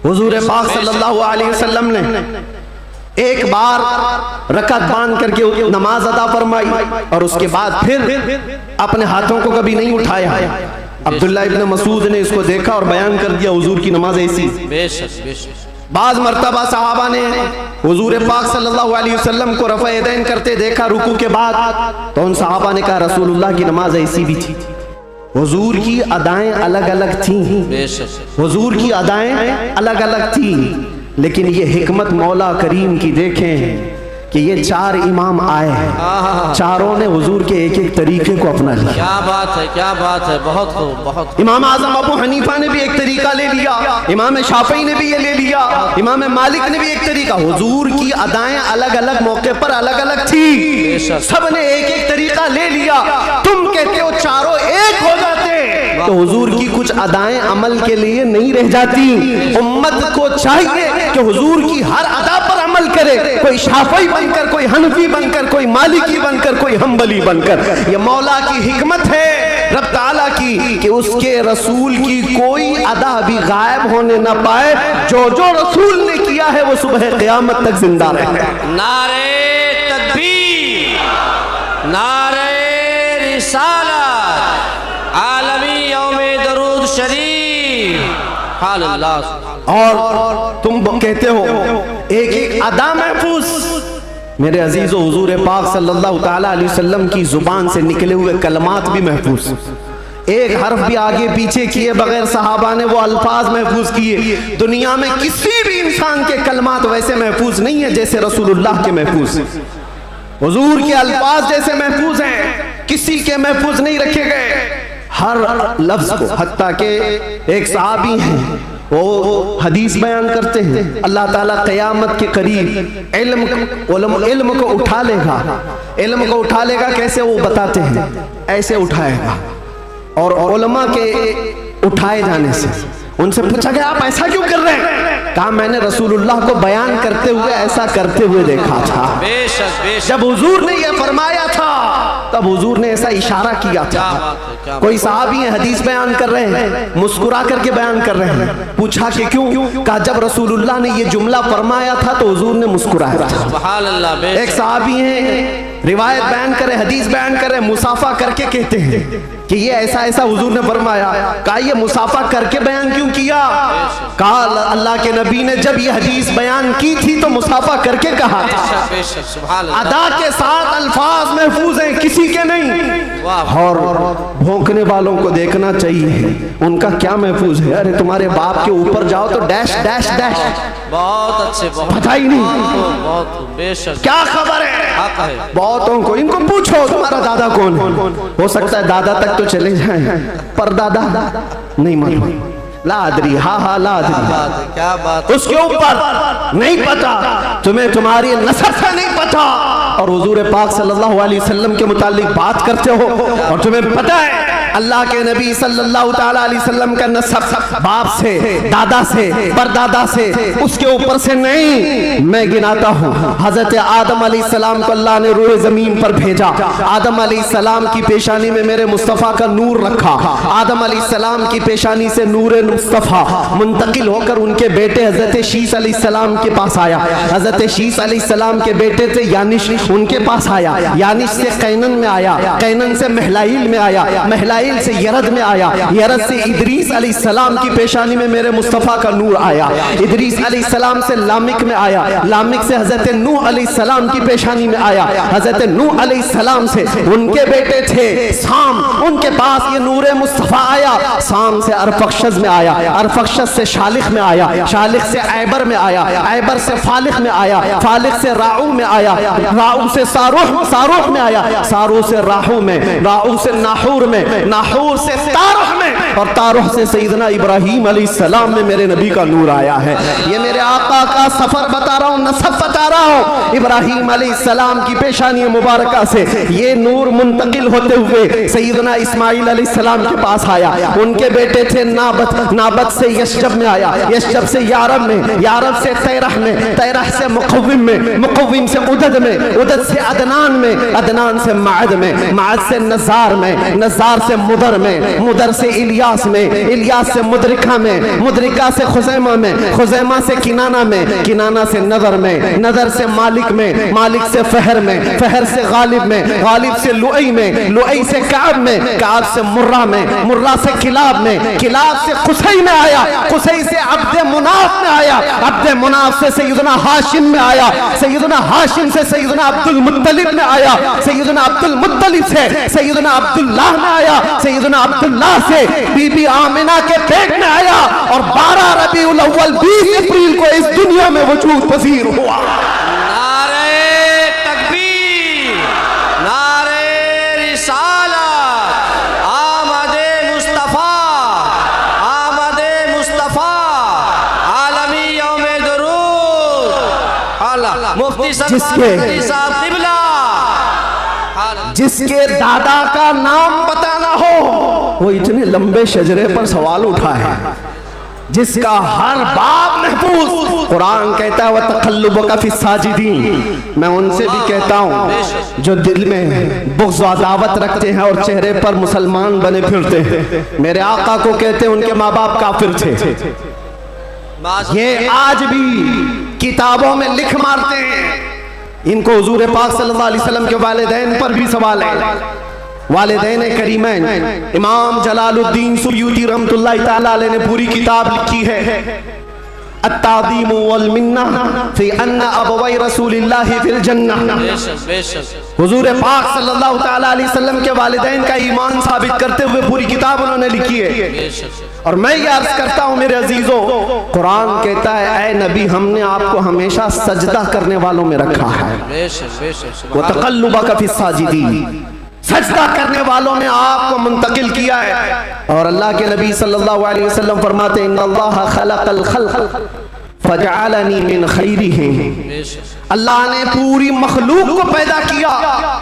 हुजूर पाक सल्लल्लाहु अलैहि वसल्लम ने एक बार रकात बांध करके नमाज अदा फरमाई और उसके बाद फिर अपने हाथों को कभी नहीं उठाया। अब्दुल्ला इब्न मसूद ने इसको देखा और बयान कर दिया हुजूर की नमाज ऐसी। बेशक बेशक। बाज मर्तबा सहाबा ने हुजूर पाक सल्लल्लाहु अलैहि वसल्लम को रफ़ा यदैन करते देखा रुकू के बाद, तो उन सहाबा ने कहा रसूलुल्लाह की नमाज ऐसी भी थी। हुजूर की अदाएं अलग अलग थी, हुजूर की अदाएं अलग अलग थी, लेकिन ये हिकमत मौला करीम की देखें कि ये चार इमाम आए हैं, चारों ने हुजूर के एक एक तरीके को अपना लिया। क्या बात है, क्या बात है, बहुत खूब, बहुत। इमाम आजम अबू हनीफा ने भी एक तरीका ले लिया, इमाम शाफई ने भी ये ले लिया, इमाम मालिक ने भी एक तरीका। हुजूर की अदाएं अलग अलग मौके पर अलग अलग थी, सब ने एक एक तरीका ले लिया। तुम कहते हो चारों एक हो जाते, तो हुजूर की कुछ अदाएं अमल के लिए नहीं रह जाती। उम्मत को चाहिए कि हुजूर की हर अदा पर अमल करे, कोई शाफई बनकर, कोई हनफी बनकर, कोई मालिकी बनकर, कोई हम्बली बनकर। ये मौला की हिकमत है रब ताला की कि उसके रसूल की कोई अदा भी गायब होने न पाए। जो जो रसूल ने किया है वो सुबह क़यामत तक जिंदा रहे। नारे तकबीर, नारे रिसालत, आलमी यौमे दरूद शरीफ। और तुम कहते हो एक एक अदा महफूज। मेरे अजीजों, हुजूर पाक सल्लल्लाहु ताला अलैहि वसल्लम की जुबान से निकले हुए कलमात भी महफूज, एक हर्फ भी आगे पीछे किए बगैर सहाबा ने वो अल्फाज महफूज किए। दुनिया में किसी भी इंसान के कलमात वैसे महफूज नहीं है जैसे रसूलुल्लाह के महफूज। हुजूर के अल्फाज जैसे महफूज हैं, किसी के महफूज नहीं रखे गए हर लफ्ज को। हत्ता के एक सहाबी हैं, वो हदीस बयान करते हैं अल्लाह ताला क़यामत के करीब इल्म को उठा लेगा। इल्म को उठा लेगा कैसे? वो बताते हैं ऐसे उठाएगा। और उलमा के उठाए जाने से उनसे पूछा गया आप ऐसा क्यों कर रहे हैं? कहा मैंने रसूलुल्लाह को बयान करते हुए ऐसा करते हुए देखा था। बेशक बेशक। जब हुजूर ने यह फरमाया था तब हुजूर ने ऐसा इशारा किया था। कोई सहाबी है हदीस बयान कर रहे हैं, मुस्कुरा करके बयान कर रहे हैं। पूछा कि क्यों? कहा जब रसूलुल्लाह ने ये जुमला फरमाया था तो हुजूर ने मुस्कुराया था। सुभान अल्लाह। एक सहाबी है रिवायत बयान करे, हदीस बयान करे, मुसाफा करके कहते हैं कि ये ऐसा ऐसा हुजूर ने फरमाया। कहा ये मुसाफा करके बयान क्यों किया? कहा अल्लाह के नबी ने जब ये हदीस बयान की थी तो मुसाफा करके कहा था। अदा के साथ अल्फाज महफूज हैं, किसी के नहीं। और भौंकने वालों को देखना चाहिए उनका क्या महफूज है। अरे तुम्हारे बाप के ऊपर जाओ तो डैश डैश डैश। बहुत अच्छे, पता ही नहीं बहुत बेशक। क्या खबर है? बहुतों को इनको पूछो तुम्हारा दादा कौन है? हो सकता है दादा तक तो चले जाएं, पर दादा नहीं मालूम। लादरी, हा लादरी, क्या बात। उसके ऊपर नहीं पता, तुम्हें तुम्हारी नसब से नहीं पता, और हुजूर पाक सल्लल्लाहु अलैहि वसल्लम के मुतालिक बात करते हो और तुम्हें पता है अल्लाह के नबी सल्लल्लाहु ताला अलैहि वसल्लम का नसब बाप से, दादा से, परदादा से, उसके ऊपर से नहीं। मैं गिनाता हूँ हजरत आदम अलैहिस्सलाम को अल्लाह ने रूए जमीन पर भेजा। आदम अलैहिस्सलाम की पेशानी में मेरे मुस्तफ़ा का नूर रखा। आदम अलैहिस्सलाम की पेशानी से नूर मुस्तफ़ा मुंतकिल होकर उनके बेटे हजरत शीस अलैहिस्सलाम के पास आया। हजरत शीस अलैहिस्सलाम के बेटे थे यानिश, उनके पास आया। यानिश से कैनन में आया, कैनन से महलाइल में आया, महलाइल दलाइल से यरद में आया, यरद से इदरीस अलैहिस्सलाम की पेशानी में मेरे मुस्तफ़ा का नूर आया, इदरीस अलैहिस्सलाम से लामिक में आया, लामिक से हजरत नूह अलैहिस्सलाम की पेशानी में आया, हजरत नूह अलैहिस्सलाम से उनके बेटे थे साम, उनके पास ये नूर मुस्तफ़ा आया, साम से अरफक्षज में आया, अरफक्षज से शालिख में आया, शालिख से ऐबर में आया, ऐबर से फालिख में आया, फालिख से राऊ में आया, राऊ से सारूह में आया, सारूह से राहू में, राहू से नाहूर में, नाहूर से तारुह में, और तारुह से सैयदना इब्राहीम अलैहिस्सलाम में मेरे नबी का नूर आया है। ये मेरे आका का सफर बता रहा हूँ, नसब बता रहा हूँ। इब्राहीम अलैहिस्सलाम की पेशानी मुबारका से ये नूर मुंतकिल होते हुए सैयदना इस्माइल अलैहिस्सलाम के पास आया, उनके बेटे थे नाबत, नाबत से यशजब में आया, यशजब से यारब में, यारब से तैरह में, तैरह से मुक़व्विम में, मुक़व्विम से उदद में, उदद से अदनान में, अदनान से माद में, माद से नज़ार में, नज़ार से मुदर में, मुदर से इलियास में, इलियास से मुदरिका में, मुदरिका से खुज़ैमा में, खुज़ैमा से किनाना में, किनाना से नज़र में, नज़र से मालिक में, मालिक से फहर में, फहर से गालिब में, गालिब से लुई में, लुई से काब में, काब से मुर्रा में, मुर्रा से किलाब में, किलाब से खुसई में आया, खुसई से अब्दे मुनाफ में आया, अब्दे मुनाफ से सैयदना हाशिम में आया, सैयदना हाशिम से सैयदना अब्दुल मुत्तलिब में आया, सैयदना अब्दुल मुत्तलिब से सैयदना अब्दुल्लाह में आया, सैयदना अब्दुल्लाह से बीबी आमिना के पेट में आया, और 12 रबीउल अव्वल 20 अप्रैल को इस दुनिया में वजूद पजीर हुआ। जिसके दादा का नाम बताना हो वो इतने लंबे शजरे पर सवाल उठा है, जिसका हर बाब महफूज। कुरान कहता है वह तक़ल्लुबका फी साजिदीन। मैं उनसे भी कहता हूँ जो दिल में बुग़्ज़ व अदावत रखते हैं और चेहरे पर मुसलमान बने फिरते हैं। मेरे आका को कहते हैं उनके माँ बाप काफिर थे, ये आज भी किताबों में लिख मारते हैं। इनको हुजूर पाक सल्लल्लाहु अलैहि वसल्लम के वालिदैन पर भी सवाल है। वालिदैन करीमैन इमाम जलालुद्दीन सुयूती रहमतुल्लाहि तआला अलैह ने पूरी किताब लिखी है अत्तादीम वल मिन्ना फी अन्ना अबवै रसूलिल्लाहि फिल जन्नह। हुजूर पाक सल्लल्लाहु तआला अलैहि वसल्लम के वालिदैन का ईमान साबित करते हुए पूरी किताब उन्होंने लिखी है। और मैं ये अर्ज करता हूँ मेरे अजीजों, कुरान कहता है ऐ नबी हमने आपको हमेशा सजदा करने वालों में रखा है। वो तक़ल्लुबका फी साजिदीन, सजदा करने वालों ने आपको मुंतकिल किया है। और अल्लाह के नबी सल्लल्लाहु अलैहि वसल्लम फरमाते हैं इन्नल्लाह खलक़ल खल्क़ फजअलनी मिन खैरिहिम। अल्लाह ने पूरी मखलूक को पैदा किया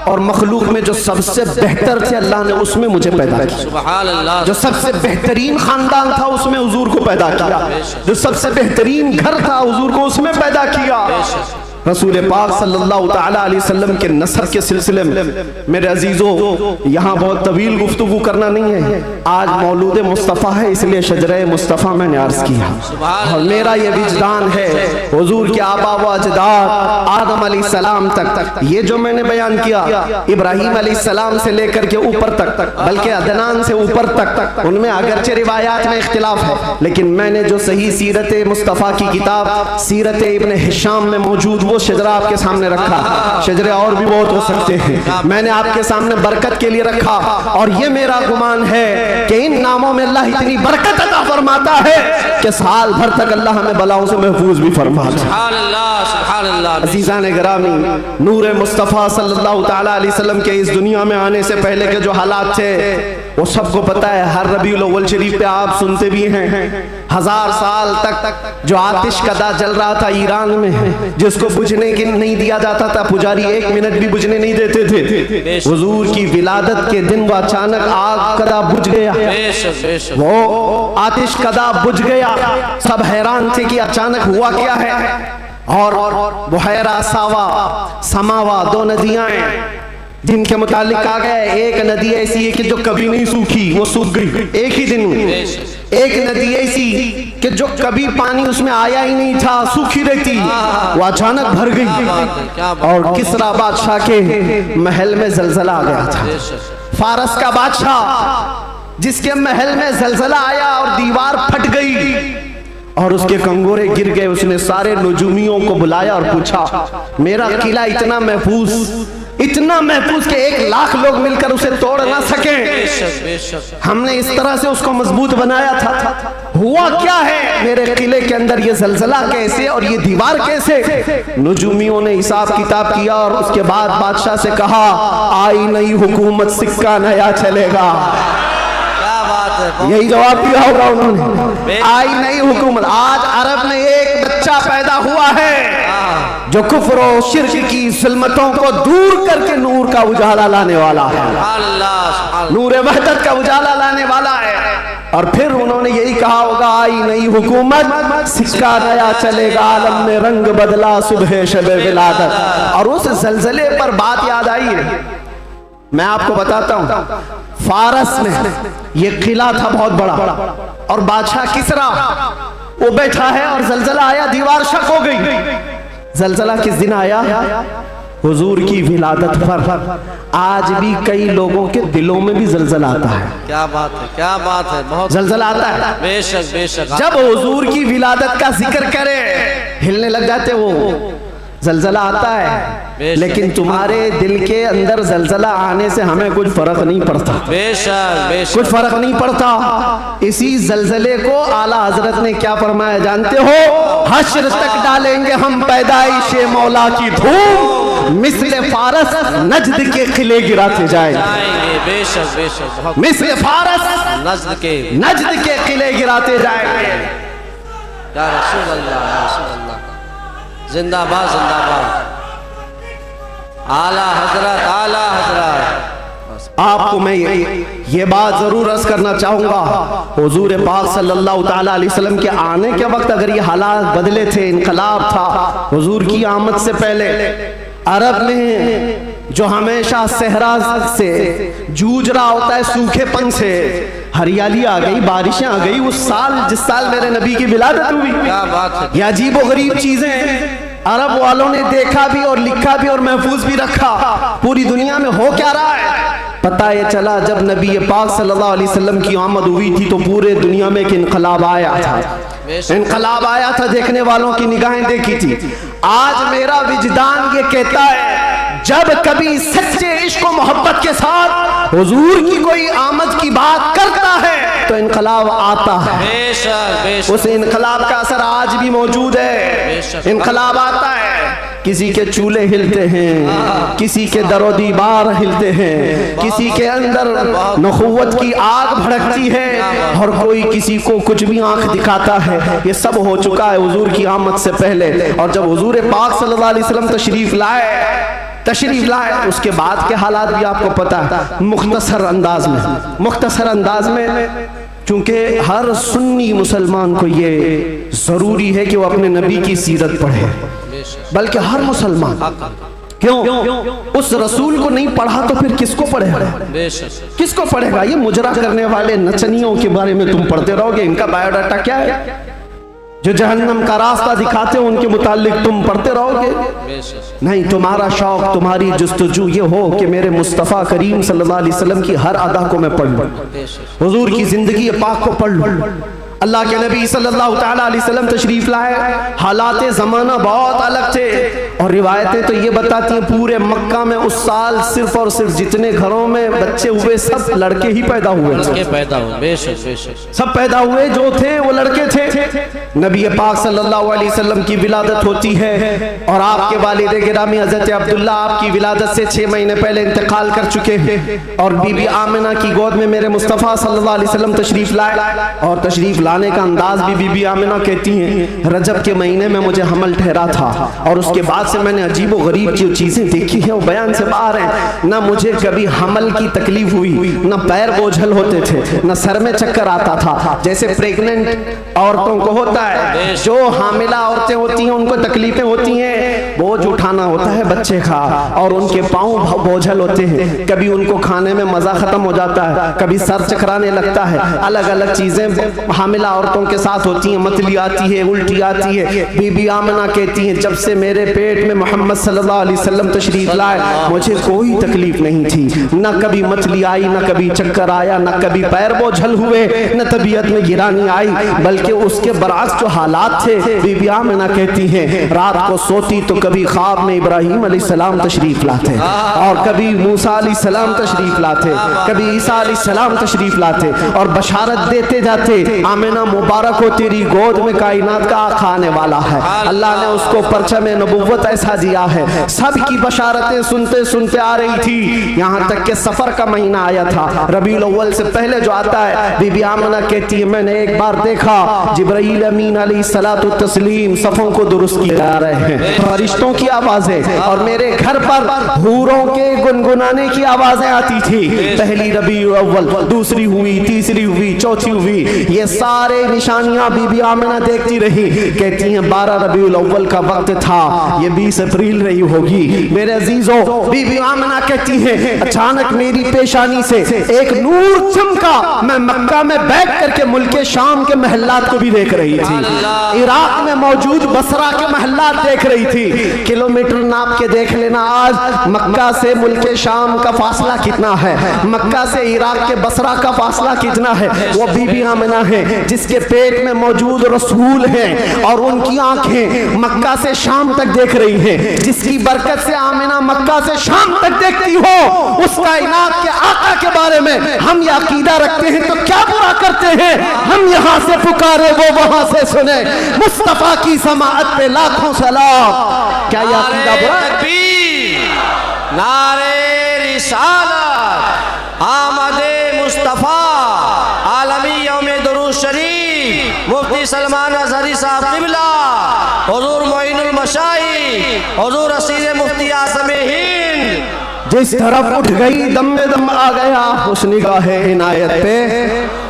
और मखलूक में जो सबसे बेहतर थे अल्लाह ने उसमें मुझे पैदा किया। सुभान अल्लाह। जो सबसे बेहतरीन खानदान था उसमें हुजूर को पैदा किया, जो सबसे बेहतरीन घर था हुजूर को उसमें पैदा किया। रसूल पाक सल्लल्लाहु तआला अलैहि वसल्लम के नसब के सिलसिले में मेरे अजीजों यहाँ बहुत तवील गुफ्तगू करना नहीं है, आज मौलूद मुस्तफ़ा है इसलिए शजरे मुस्तफ़ा मैंने अर्ज किया। और मेरा ये विजदान है हुजूर के आबा व अजदाद आदम अलैहिस्सलाम तक ये जो मैंने बयान किया, इब्राहीम अलैहिस्सलाम से लेकर के ऊपर तक, बल्कि अदनान से ऊपर तक, उनमें अगरचे रिवायात में इख्तिलाफ है, लेकिन मैंने जो सही सीरत मुस्तफ़ा की किताब सीरत इब्न हिशाम में मौजूद शजरा आपके सामने रखा। शजरे और भी बहुत हो सकते हैं, मैंने आपके सामने बरकत के लिए रखा। और ये मेरा गुमान है कि इन नामों में अल्लाह इतनी बरकत अता फरमाता है कि साल भर तक अल्लाह हमें बलाओं से महफूज भी फरमाता है। अज़ीज़ान गिरामी, नूर मुस्तफ़ा सल्लल्लाहु तआला अलैहि वसल्लम के इस दुनिया में आने से पहले के जो हालात थे वो सबको पता है। हर रबीउल अव्वल शरीफ पे आप सुनते भी हैं 1000 साल तक जो आतिश कदा जल रहा था ईरान में, जिसको बुझने की नहीं दिया जाता था, पुजारी 1 मिनट भी बुझने नहीं देते थे। हुजूर की विलादत के दिन वो अचानक आग कदा बुझ गया, वो आतिश कदा बुझ गया। सब हैरान थे कि अचानक हुआ क्या है। और बुहैरा सावा समावा 2 नदियां हैं जिनके मुतालिक कहा गया है एक नदी ऐसी है कि जो कभी नहीं सूखी, वो सूख गई एक ही दिन में। एक नदी ऐसी कि जो कभी पानी उसमें आया ही नहीं था, सूखी रहती, वो अचानक भर गई। और किसरा बादशाह के महल में जलजला आ गया था। फारस का बादशाह जिसके महल में जलजला आया और दीवार फट गई और उसके कंगोरे गिर गए। उसने सारे नजूमियों को बुलाया और पूछा, मेरा किला इतना महफूज के 1 लाख लोग मिलकर उसे तोड़ ना सके। हमने इस तरह से उसको मजबूत बनाया था, हुआ क्या है मेरे किले के अंदर? ये जलजला कैसे और ये दीवार कैसे? नजूमियों ने हिसाब किताब किया और उसके बाद बादशाह से कहा, आई नई हुकूमत, सिक्का नया चलेगा। यही जवाब दिया होगा उन्होंने, आई नई हुकूमत। आज अरब में एक बच्चा पैदा हुआ है जो कुफ्र और शिर्क की ज़ुल्मतों को दूर करके नूर का उजाला लाने वाला है, नूर वहदत का उजाला लाने वाला है। और फिर उन्होंने यही कहा होगा, आई नई हुकूमत, सिक्का नया चलेगा, आलम में रंग बदला सुबह शबे विलादत। और उस जलजले पर बात याद आई है, मैं आपको बताता हूं। फारस में ये किला था बहुत बड़ा और बादशाह किसरा वो बैठा है और जलजला आया, दीवार शक हो गई। जलजला किस दिन आया? हुजूर की विलादत पर। आज भी कई लोगों के दिलों में भी जलजला आता है। क्या बात है, क्या बात है, बहुत जलजला आता है। बेशक बेशक। जब हुजूर की विलादत का जिक्र करे हिलने लग जाते वो। जलजला आता है, लेकिन तुम्हारे दिल के अंदर जलजला आने से हमें कुछ फर्क नहीं पड़ता। बेशक बेशक कुछ फर्क नहीं पड़ता। इसी जलजले को आला हजरत ने क्या फरमाया जानते हो? हश्र तक डालेंगे हम पैदाइशे मौला की धूम, मिस्ल फारस नजद के किले गिराते जाएंगे। बेशक बेशक। मिस्ल फारस नजद के किले गिराते जाएंगे। या रसूल अल्लाह, या रसूल अल्लाह, जिंदाबाद जिंदाबाद। आला हजरत, आला हजरत। आपको मैं ये बात जरूर अर्ज करना चाहूंगा, हुजूर पाक सल्लल्लाहु ताला अलैहि वसल्लम के आने के वक्त अगर ये हालात बदले थे, इनकलाब था, हुजूर की आमद से पहले अरब में जो हमेशा सहरा से जूझ रहा होता है, सूखेपन से, हरियाली आ गई, बारिशें आ गई। उस साल जिस साल मेरे नबी की विलादत हुई, क्या बात है, ये अजीबोगरीब चीजें अरब वालों ने देखा भी और लिखा भी और महफूज भी रखा। पूरी दुनिया में हो क्या रहा है पता ये चला जब नबी पाक सल्लल्लाहु अलैहि वसल्लम की आमद हुई थी तो पूरे दुनिया में एक इनकलाब आया था। इनकलाब आया था, देखने वालों की निगाहें देखी थी। आज मेरा विजदान ये कहता है, जब कभी सच्चे इश्क और मोहब्बत के साथ हुजूर की कोई आमद की बात करता है तो इनकलाब आता है। बेशक बेशक। उस इनकलाब का असर आज भी मौजूद है। इनकलाब आता है, किसी के चूल्हे हिलते हैं, किसी के दरो दीवार हिलते हैं, किसी के अंदर नखुवत की आग भड़कती है और कोई किसी को कुछ भी आंख दिखाता है। ये सब हो चुका है हुजूर की आमद से पहले। और जब हुजूर पाक सल्लल्लाहु अलैहि वसल्लम तशरीफ लाए उसके बाद के हालात भी आपको पता है। मुख्तसर अंदाज में क्योंकि हर सुन्नी मुसलमान को ये जरूरी है कि वो अपने नबी की सीरत पढ़े, बल्कि हर मुसलमान। क्यों? उस रसूल को नहीं पढ़ा तो फिर किसको पढ़ेगा? किसको पढ़ेगा? ये मुजरा करने वाले नचनियों के बारे में तुम पढ़ते रहोगे। इनका बायोडाटा क्या है? जो जहन्नम का रास्ता दिखाते हो उनके मुतालिक तुम पढ़ते रहोगे? नहीं, तुम्हारा शौक, तुम्हारी जुस्तजू ये हो कि मेरे मुस्तफ़ा करीम सल्लल्लाहु अलैहि वसल्लम की हर अदा को मैं पढ़ लूं, हुजूर की जिंदगी पाक को पढ़ लूं। अल्लाह के नबी सल्लल्लाहु ताला अलैहि वसल्लम तशरीफ लाए, हालात ज़माना बहुत अलग थे और रिवायतें तो ये बताती हैं पूरे मक्का में उस साल सिर्फ और सिर्फ जितने घरों में बच्चे हुए सब लड़के ही पैदा हुए। सब पैदा हुए जो थे वो लड़के थे। नबी पाक सल्लल्लाहु अलैहि वसल्लम की विलादत होती है और आपके वालिद गिरामी हज़रत अब्दुल्ला आपकी विलादत से 6 महीने पहले इंतकाल कर चुके हैं और बीबी आमिना की गोद में मेरे मुस्तफ़ा सल्लल्लाहु अलैहि वसल्लम तशरीफ लाए। और तशरीफ लाने का अंदाज भी बीबी आमिना कहती हैं, रजब के महीने में मुझे हमल ठहरा था और उसके बाद से मैंने अजीब व गरीब जो चीज़ें देखी हैं वो बयान से बाहर हैं। ना मुझे कभी हमल की तकलीफ हुई, ना पैर बोझल होते थे, ना सर में चक्कर आता था जैसे प्रेग्नेंट औरतों को होता है। जो हामिला औरतें होती हैं उनको तकलीफें होती हैं, बोझ उठाना होता है बच्चे का और उनके पाँव बोझल होते हैं, कभी उनको खाने में मजा खत्म हो जाता है, कभी सर चकराने लगता है, अलग अलग चीजें हामिला औरतों के साथ होती हैं, मतली आती है, उल्टी आती है। बीबी आमना कहती है जब से मेरे पेट में मोहम्मद सल्लल्लाहु अलैहि वसल्लम तशरीफ लाए मुझे कोई तकलीफ नहीं थी, न कभी मतली आई, न कभी चक्कर आया, न कभी पैर बोझल हुए, न तबीयत में गिरानी आई, बल्कि उसके बरअक्स जो हालात थे। बीबी आमना कहती हैं रात को सोती तो कभी ख्वाब में इब्राहिम अलैहिस्सलाम तशरीफ लाते और कभी मूसा अलैहिस्सलाम तशरीफ लाते, कभी ईसा अलैहिस्सलाम तशरीफ लाते और बशारत देते जाते आमिना मुबारक हो तेरी गोद में कायनात का आका आने वाला है। अल्लाह ने उसको परचम नबुव्वत ऐसा दिया है। सब की बशारतें सुनते सुनते आ रही थी, यहाँ तक के सफर का महीना आया था, रबीउल अव्वल से पहले जो आता है। बीबी आमना कहती है मैंने एक बार देखा जिब्राइल अमीन अलैहिस्सलातु तस्लीम सफों को दुरुस्त किए जा रहे हैं, फरिश्तों की आवाजें, और मेरे घर पर हूरों के गुनगुनाने की आवाजें आती थी। पहली रबीउल अव्वल, दूसरी हुई, तीसरी हुई, चौथी हुई, ये सारे निशानियां बीबी आमना देखती रही। कहती हैं 12 रबीउल अव्वल का वक्त था, ये 20 अप्रैल रही होगी। मेरे अजीजों, बीबी आमना कहती हैं अचानक मेरी पेशानी से एक नूर चमका, मैं मक्का में बैठ करके मुल्क शाम के महल्लात को भी देख रही थी, इराक में मौजूद बसरा के महल्लात देख रही थी। किलोमीटर नाप के देख लेना आज मक्का से मुल्क शाम का फासला कितना है, मक्का से इराक के बसरा का फासला कितना है। वो बीबी आमना है जिसके पेट में मौजूद रसूल हैं और उनकी आंखें मक्का से शाम तक देख रही हैं। जिसकी बरकत से आमिना मक्का से शाम तक देखती हो, उस कायनात के आका के बारे में हम ये अकीदा रखते हैं तो क्या बुरा करते हैं। हम यहाँ से पुकारे वो वहां से सुने, मुस्तफा की समाअत पे लाखों सलाम। क्या ये अकीदा बुरा है? नारे रिसालत आमदे मुस्तफा आलमी यौमे दुरूद शरीफ मुफ्ती सलमान अज़हरी साहब क़िबला हुज़ूर मोइनुल मशाइख़ हुज़ूर असीर मुफ्ती आज़म हिंद जिस तरफ उठ गई दम में दम आ गया उस निगाहे इनायत पे।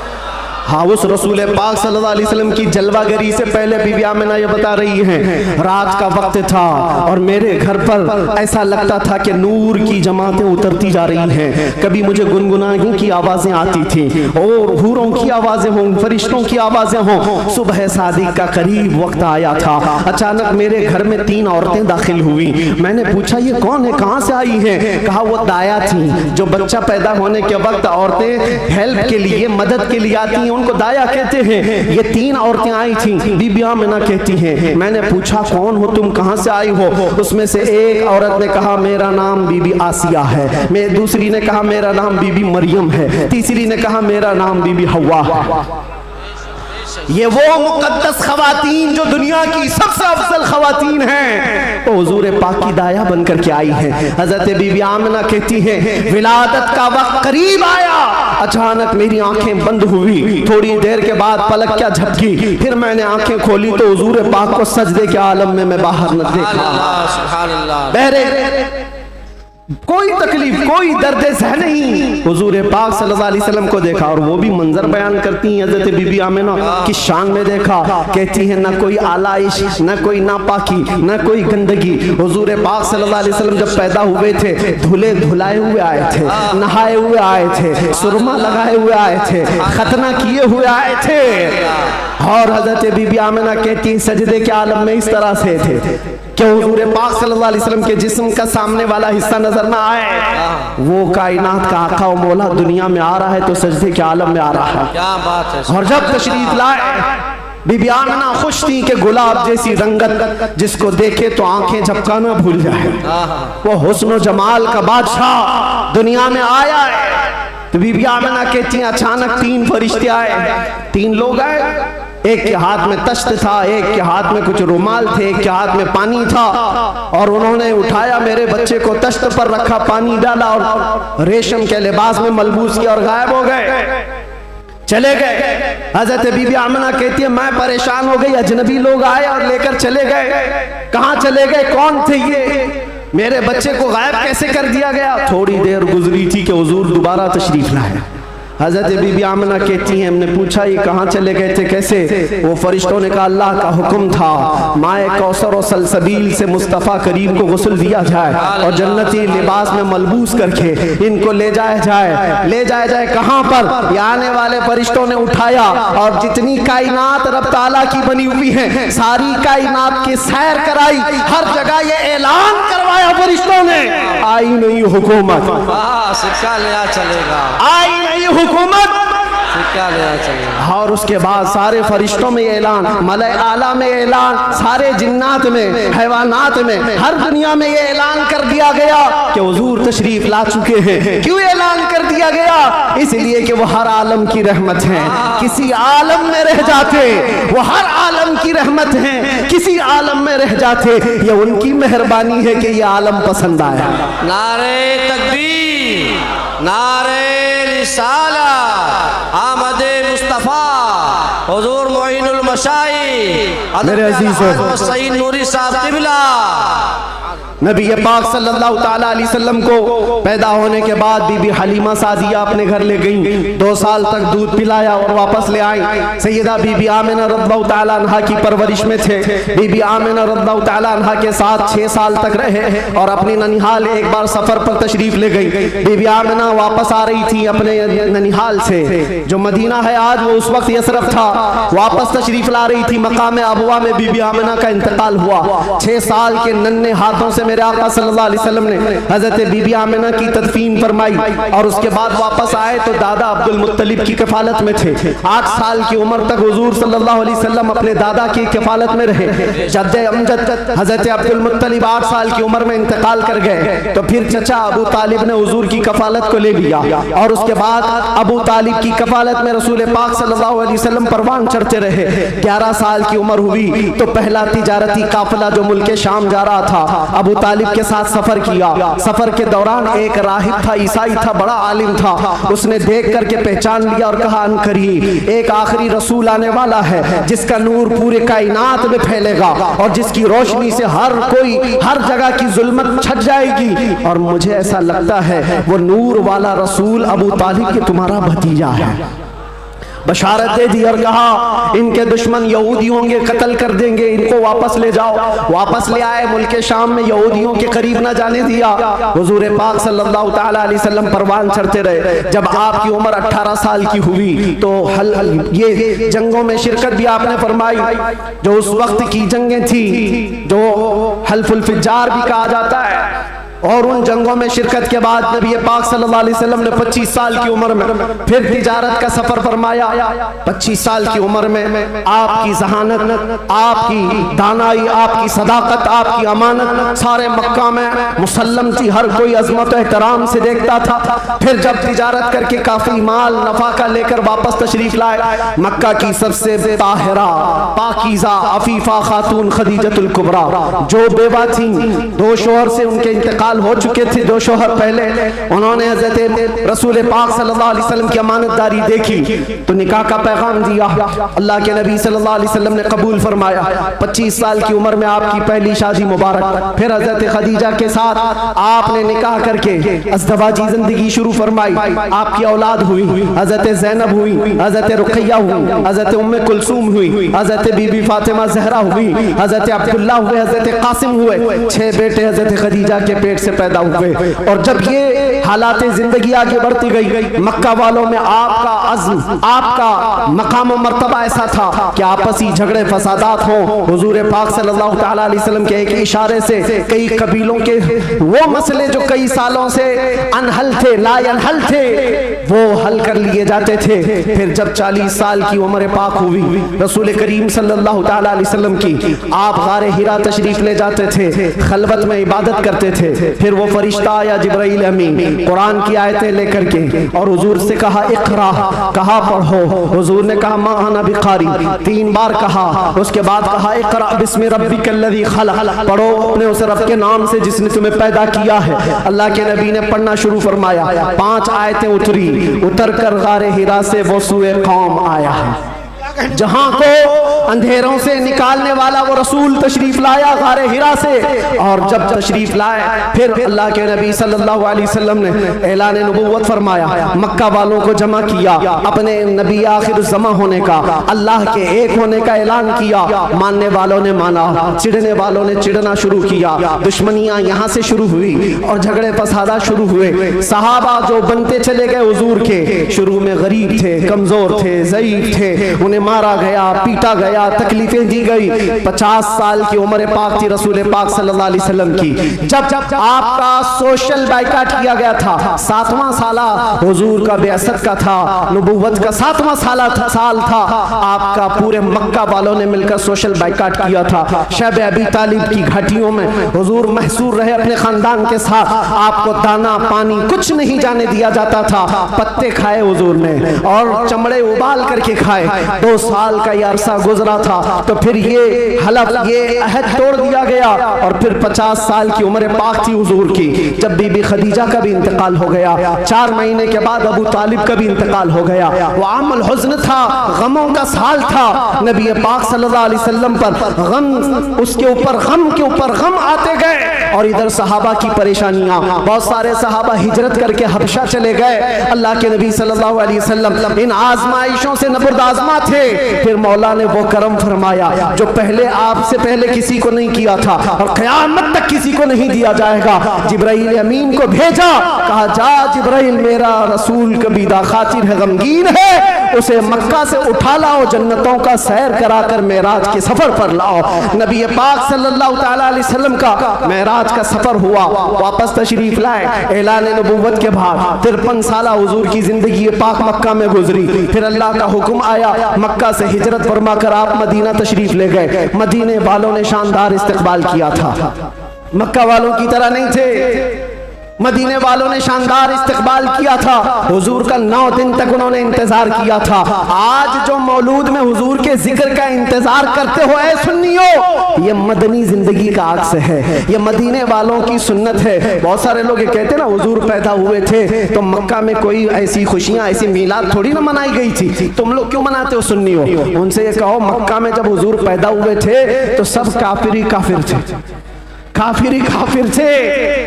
हाँ, उस रसूल पाक सल्लल्लाहु अलैहि वसल्लम की जलवागरी से पहले बीबी आमिना ये बता रही हैं रात का वक्त था और मेरे घर पर ऐसा लगता था कि नूर की जमातें उतरती जा रही हैं। कभी मुझे गुनगुनाने की आवाजें आती थी और हूरों की आवाजें हों, फरिश्तों की आवाजें हों। सुबह सादिक का करीब वक्त आया था, अचानक मेरे घर में 3 औरतें दाखिल हुई। मैंने पूछा ये कौन है, कहाँ से आई हैं? कहा वो दाया थी, जो बच्चा पैदा होने के वक्त औरतें हेल्प के लिए, मदद के लिए आती हैं, उनको दाया कहते हैं। ये 3 औरतें आई थी। बीबी आमिना कहती हैं मैंने पूछा कौन हो तुम, कहां से आई हो? उसमें से एक औरत ने कहा मेरा नाम बीबी आसिया है, मैं दूसरी ने कहा मेरा नाम बीबी मरियम है, तीसरी ने कहा मेरा नाम बीबी हवा है। ये वो मुकद्दस खवातीन जो दुनिया की सबसे अफजल खवातीन हैं, तो हुजूर पाक की दाया बनकर के आई हैं। हजरत बीबी आमिना कहती हैं विलादत का वक्त करीब आया, अचानक मेरी आंखें बंद हुई, थोड़ी देर के बाद पलक क्या झपकी, फिर मैंने आंखें खोली तो हुजूर पाक को सजदे के आलम में मैं बाहर न देखा। बहरे कोई तकलीफ, कोई दर्द सह नहीं, हुजूर पाक सल्लल्लाहु अलैहि वसल्लम को देखा और वो भी मंजर बयान करती हैं हज़रत बीबी आमिना की शान में देखा। कहती है न कोई आलाइश, न कोई नापाकी, न कोई गंदगी। हुजूर पाक सल्लल्लाहु अलैहि वसल्लम जब पैदा हुए थे धुले धुलाए हुए आए थे, नहाए हुए आए थे, सुरमा लगाए हुए आए थे, खतना किए हुए आए थे। और हज़रत बीबी आमिना कहती सजदे के आलम में इस तरह से थे कि हुजूर पाक सल्लल्लाहु अलैहि वसल्लम के जिस्म का सामने वाला हिस्सा नजर ना आए। वो कायनात का आका और मौला दुनिया में आ रहा है तो सजदे के आलम में आ रहा है। क्या बात है। और जब तशरीफ लाए बीबी आमिना खुश थी कि गुलाब जैसी रंगत जिसको देखे तो आंखें झपकाना भूल जाए। वो हुस्न जमाल का बादशाह दुनिया में आया है। तो बीबी आमिना कहती हैं अचानक 3 फरिश्ते आए, 3 लोग आए। एक के हाथ में तश्त था, एक के हाथ में कुछ रुमाल थे, एक के हाथ में पानी था, और उन्होंने उठाया मेरे बच्चे को तश्त पर रखा, पानी डाला और रेशम के लिबास में मलबूस किया और गायब हो गए, चले गए। हजरत बीबी आमिना कहती है मैं परेशान हो गई, अजनबी लोग आए और लेकर चले गए। कहाँ चले गए, कौन थे ये, मेरे बच्चे को गायब कैसे कर दिया गया? थोड़ी देर गुजरी थी कि हुजूर दोबारा तशरीफ लाए। हजरत बीबी आमिना कहती हैं हमने पूछा ये कहाँ चले गए थे कैसे? वो फरिश्तों ने कहा अल्लाह का हुक्म था माए कौसर और सलसबील से मुस्तफ़ा करीम को गुस्ल दिया जाए और जन्नती लिबास में मलबूस करके इनको ले जाया जाए कहाँ पर? ये आने वाले फरिश्तों ने उठाया और जितनी कायनात रब ताला की बनी हुई है सारी कायनात की सैर कराई, हर जगह ये ऐलान करवाया फरिश्तों ने आई नहीं हुकूमत, सिक्का लिया चलेगा, आई नहीं हुकूमत, सिक्का लिया चलेगा। और उसके बाद सारे फरिश्तों में ऐलान, मलाए आला में ऐलान, सारे जिन्नात में, हैवानात में, हर दुनिया में ये ऐलान कर दिया गया कि हुजूर तशरीफ ला चुके हैं। क्यों ऐलान कर दिया गया? इसलिए कि वो हर आलम की रहमत है, किसी आलम में रह जाते वो हर आलम की रहमत है, किसी आलम में रह जाते ये उनकी मेहरबानी है कि ये आलम पसंद आया। नारे तकबीर, नारे रिसालत, आमदे मुस्तफ़ा हुजूर मोइनुल मशाइख मेरे अजीज़ों, सईद नूरी साहब क़िबला नबी पाक सल्लल्लाहु ताला अलैहि वसल्लम को पैदा होने के बाद बीबी हलीमा सादिया अपने घर ले गईं, 2 साल तक दूध पिलाया और वापस ले आई। सैयदा बीबी आमिना रज़ियल्लाहु ताला अन्हा की परवरिश में थे। बीबी आमिना रज़ियल्लाहु ताला अन्हा के साथ 6 साल तक रहे और अपने ननिहाल एक बार सफर पर तशरीफ ले गई। बीबी आमिना वापस आ रही थी अपने ननिहाल से, जो मदीना है आज वो उस वक्त यसरफ था, वापस तशरीफ ला रही थी। मकाम अबवा में बीबी आमिना का इंतकाल हुआ। 6 साल के नन्हे हाथों से मेरे आका सल्लल्लाहु अलैहि वसल्लम ने हजरत बीबी आमिना की तदफीन फरमाई और उसके बाद वापस आए तो दादा अब्दुल मुत्तलिब की कफालत में थे। 8 साल की उम्र तक हुजूर सल्लल्लाहु अलैहि वसल्लम अपने दादा की कफालत में रहे। जद्दे अमजद हजरत अब्दुल मुत्तलिब 8 साल की उम्र में इंतकाल कर गए तो फिर चचा अबू तालिब ने हुजूर की कफालत को ले लिया और उसके बाद अबू तालिब की कफालत में रसूल पाक सल्लल्लाहु अलैहि वसल्लम परवान चढ़ते रहे। 11 साल की उम्र हुई तो पहला तिजारती काफिला जो मुल्क शाम जा रहा था अबू तालिब के साथ सफर किया। सफर के दौरान एक राहिब था, ईसाई था, बड़ा आलिम था। उसने देख करके पहचान लिया और कहा अनकरीब एक आखिरी रसूल आने वाला है जिसका नूर पूरे कायनात में फैलेगा और जिसकी रोशनी से हर कोई हर जगह की जुल्मत छट जाएगी। और मुझे ऐसा लगता है वो नूर वाला रसूल अबू तालिब के तुम्हारा भतीजा है। बशारत दे दी और कहा इनके दुश्मन यहूदी होंगे, कत्ल कर देंगे, इनको वापस ले जाओ। वापस ले आए। मुल्क शाम में यहूदियों के करीब न जाने दिया। हुजूर पाक सल्लल्लाहु ताला अलैहि वसल्लम परवान चढ़ते रहे। जब आपकी उम्र 18 साल की हुई तो ये जंगों में शिरकत भी आपने फरमाई, जो उस वक्त की जंगें थी जो हल्फुल फिज्जार भी कहा जाता है। और उन जंगों में शिरकत के बाद नबी पाक सल्लल्लाहु अलैहि वसल्लम ने 25 साल की उम्र में फिर तिजारत का सफर फरमाया। 25 साल की उम्र में आपकी जहानत, आपकी दानाई, आपकी सदाकत, आपकी अमानत सारे मक्का में मुसल्लम थी। हर कोई अजमत और एहतराम से देखता था। फिर जब तिजारत करके काफी माल नफाका लेकर वापस तशरीफ लाए, मक्का की सबसे ताहिरा, पाकीज़ा, अफीफा खातून खदीजतुल कुबरा जो बेवा थी, 2 शोहर से उनके इंतकाल हो चुके थे। 2 शोहर पहले उन्होंने हज़रत रसूल पाक सल्लल्लाहु अलैहि वसल्लम की अमानतदारी देखी तो निकाह का पैगाम दिया। अल्लाह के नबी सल्लल्लाहु अलैहि वसल्लम ने कबूल फरमाया। 25 साल की उम्र में आपकी पहली शादी मुबारक। फिर हज़रत खदीजा के साथ आपने निकाह करके अज़दवाजी जिंदगी शुरू फरमाई। आपकी औलाद हुई, हज़रत ज़ैनब हुई, हज़रत रुक़ैया हुई, हज़रत उम्मे कुलसूम हुई, हज़रत बीबी फातिमा ज़हरा हुई, हज़रत अब्दुल्लाह हुए, हज़रत कासिम हुए। 6 बेटे हज़रत खदीजा के पेट से पैदा हुए। और जब ये हालात जिंदगी आगे बढ़ती गई, मक्का वालों में आपका अज़्म, आपका मकाम और मर्तबा ऐसा था कि आपसी झगड़े फसादात हो। हुजूर पाक सल्लल्लाहु ताला अलैहि वसल्लम के एक इशारे से कई कबीलों के वो मसले जो कई सालों से अनहल थे, ला अनहल थे, वो हल कर लिए जाते थे। फिर जब 40 साल की उम्र पाक हुई रसूल करीम सल्लल्लाहु ताला अलैहि वसल्लम की, आप गारे हिरा तशरीफ ले जाते थे, खलवत में इबादत करते थे। फिर वो फरिश्ता आया जिब्राइल अमीन कुरान की आयतें लेकर के और हुजूर से कहा इक़रा, कहा पढ़ो। हुजूर ने कहा मा अना बिक़ारी, 3 बार कहा। उसके बाद कहा इक़रा बिस्मि रब्बिकल्लज़ी खलक़, पढ़ो अपने उस रब के नाम से जिसने तुम्हें पैदा किया है। अल्लाह के नबी ने पढ़ना शुरू फरमाया। 5 आयतें उतर कर गारे हिरा से वो सूए कौम आया है, जहां को अंधेरों से निकालने वाला वो रसूल तशरीफ लाया गारे हिरा से। और जब तशरीफ लाए फिर अल्लाह के नबी सल्लल्लाहु अलैहि वसल्लम ने ऐलान नबुव्वत फरमाया, मक्का वालों को जमा किया, अपने नबी आखिर ज़मा होने का, अल्लाह के एक होने का ऐलान किया। मानने वालों ने माना, चिढ़ने वालों ने चिढ़ना शुरू किया। दुश्मनियां यहाँ से शुरू हुई और झगड़े फसादा शुरू हुए। सहाबा जो बनते चले गए हुजूर के, शुरू में गरीब थे, कमजोर थे, ज़ईफ थे, उन्हें मारा गया, पीटा गया, तकलीफें दी गई। 50 साल की उम्र पाक थी रसूल पाक सल्लल्लाहु अलैहि वसल्लम की, जब आपका सोशल बाइकाट किया गया था। 7वां साला हुजूर का बेअसत का था, नबुव्वत का 7वां साल था। आपका पूरे मक्का वालों ने मिलकर सोशल बाइकाट किया था। शब अबी तालिब की घाटियों में हुजूर महसूर रहे अपने खानदान के साथ। आपको दाना पानी कुछ नहीं जाने दिया जाता था। पत्ते खाए हुजूर ने और चमड़े उबाल करके खाए। 2 साल का यह अरसा गुजरा था तो फिर ये हलफ, ये अहद तोड़ दिया गया। और फिर 50 साल की उम्र पाक थी हुजूर की, जब बीबी खदीजा का भी इंतकाल हो गया। 4 महीने के बाद अबू तालिब का भी इंतकाल हो गया। वो आमल हुज़्न था, गमों का साल था। नबी पाक सल्लल्लाहु अलैहि वसल्लम पर गम, उसके ऊपर गम के ऊपर गम आते गए। और इधर सहाबा की परेशानियां, बहुत सारे सहाबा हिजरत करके हबशा चले गए। अल्लाह के नबी सल्लल्लाहु अलैहि वसल्लम इन आजमाइशों से नबुर्दाज़मा थे। फिर मौला ने वो करम फरमाया जो पहले आपसे पहले किसी को नहीं किया था और क़यामत तक किसी को नहीं दिया जाएगा। जिब्राइल अमीन को भेजा, कहा जा जिब्राइल, मेरा रसूल कबीदा खातिर है, गमगीन है, उसे मक्का से उठा लाओ, जन्नतों का सैर कराकर मेराज के सफर पर लाओ। नबी पाक सल्लल्लाहु ताला अलैहि वसल्लम का मेराज का सफर हुआ, वापस तशरीफ लाए। ऐलान नबुव्वत के बाद 53 साल हुजूर की जिंदगी पाक मक्का में गुजरी। फिर अल्लाह का हुक्म आया, मक्का से हिजरत फरमा कर आप मदीना तशरीफ ले गए। मदीने वालों ने शानदार इस्तकबाल किया था, मक्का वालों की तरह नहीं थे। मदीने वालों ने शानदार इस्तकबाल किया था। हुजूर का 9 दिन तक उन्होंने इंतजार किया था। आज जो मौलूद में हुजूर के जिक्र का इंतजार करते हो ऐ सुन्नियो, ये मदनी जिंदगी का अक्स है, ये मदीने वालों की सुन्नत है। बहुत सारे लोग ये कहते हैं ना, हुजूर पैदा हुए थे तो मक्का में कोई ऐसी खुशियां, ऐसी मीलाद थोड़ी ना मनाई गई थी, तुम लोग क्यों मनाते हो सुन्नियो? उनसे ये कहो, मक्का में जब हुजूर पैदा हुए थे तो सब काफिर ही काफिर थे, काफिर ही काफिर थे।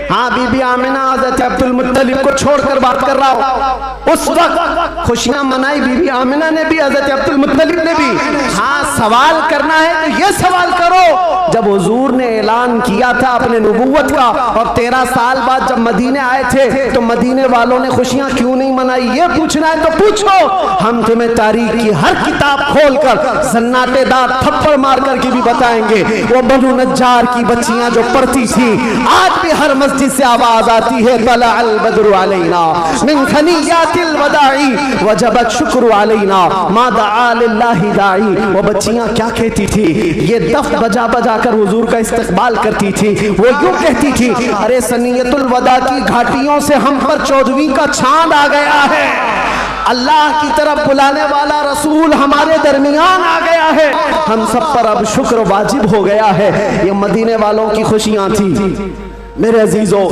हाँ, बीबी आमिना हज़रत अब्दुल मुत्तलिब को छोड़कर बात कर रहा हूँ। उस वक्त खुशियां मनाई बीबी आमिना ने भी, हज़रत अब्दुल मुत्तलिब ने भी। हाँ, सवाल करना है तो ये सवाल करो, जब हुजूर ने ऐलान किया था अपने नबुव्वत का और 13 साल बाद जब मदीने आए थे तो मदीने वालों ने खुशियां क्यों नहीं मनाई? ये पूछना है तो पूछो, हम तुम्हें तारीख की हर किताब खोलकर सन्नाटेदार थप्पड़ मार करके भी बताएंगे। वो बनु नज्जार की बच्चियां जो पढ़ती थी, आज भी हर मस्जिद से आवाज आती है, तला अल बद्रु अलैना मिन थनियातिल वदाई वजबत शुक्र अलैना मा दआ लिल्लाहि दाई। वो बच्चियां क्या कहती थी? ये दफ बजा बजा कर हुजूर का इस्तकबाल करती थी। वो यूं कहती थी, अरे सनियतुल वदा की घाटियों से हम पर 14वीं का चांद आ गया है, अल्लाह की तरफ बुलाने वाला रसूल हमारे दरमियान आ गया है, हम सब पर अब शुक्र वाजिब हो गया है। ये मदीने वालों की खुशियां थी। मेरे अजीजों,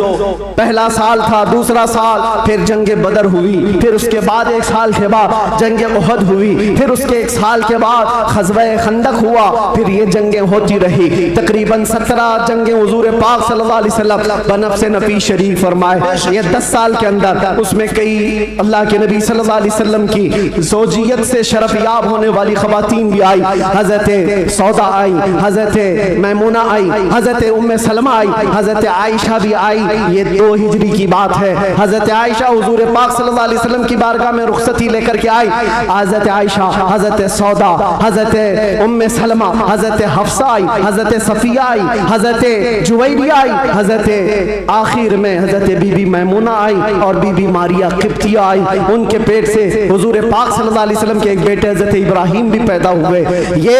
पहला साल था, दूसरा साल, फिर जंगे बदर हुई, फिर उसके बाद 1 साल के बाद जंगे उहद हुई, फिर उसके 1 साल के बाद ग़ज़वा खंदक हुआ, फिर ये जंगें होती रही। तकरीबन 17 जंगें हुजूर पाक सल्लल्लाहु अलैहि वसल्लम बनफ़्स नफ़ीस शरीफ फरमाए। ये 10 साल के अंदर उसमें कई अल्लाह के नबी सल्लल्लाहु अलैहि वसल्लम की ज़ौजियत से शरफ याब होने वाली ख़वातीन भी आई। हज़रत सौदा आई, हज़रत मैमूना आई, हज़रत उम्मे सलमा आई, हज़रत आयशा भी आई। ये 2 हिजरी की बात है। हजरत आयशा हुजूर पाक सल्लल्लाहु अलैहि वसल्लम की बारगाह में रुखसती लेकर के आई। हजरत आयशा, हजरत सौदा, हजरत उम्मे सलमा, हजरत हफ्सा आई, हजरत सफिया आई, हजरत जुवैरिया आई, हजरत आखिर में हजरत बीबी मैमूना आई और बीबी मारिया किप्तिया आई। उनके पेट से हुजूर पाक सल्लल्लाहु अलैहि वसल्लम के एक बेटे हजरत इब्राहिम भी पैदा हुए। ये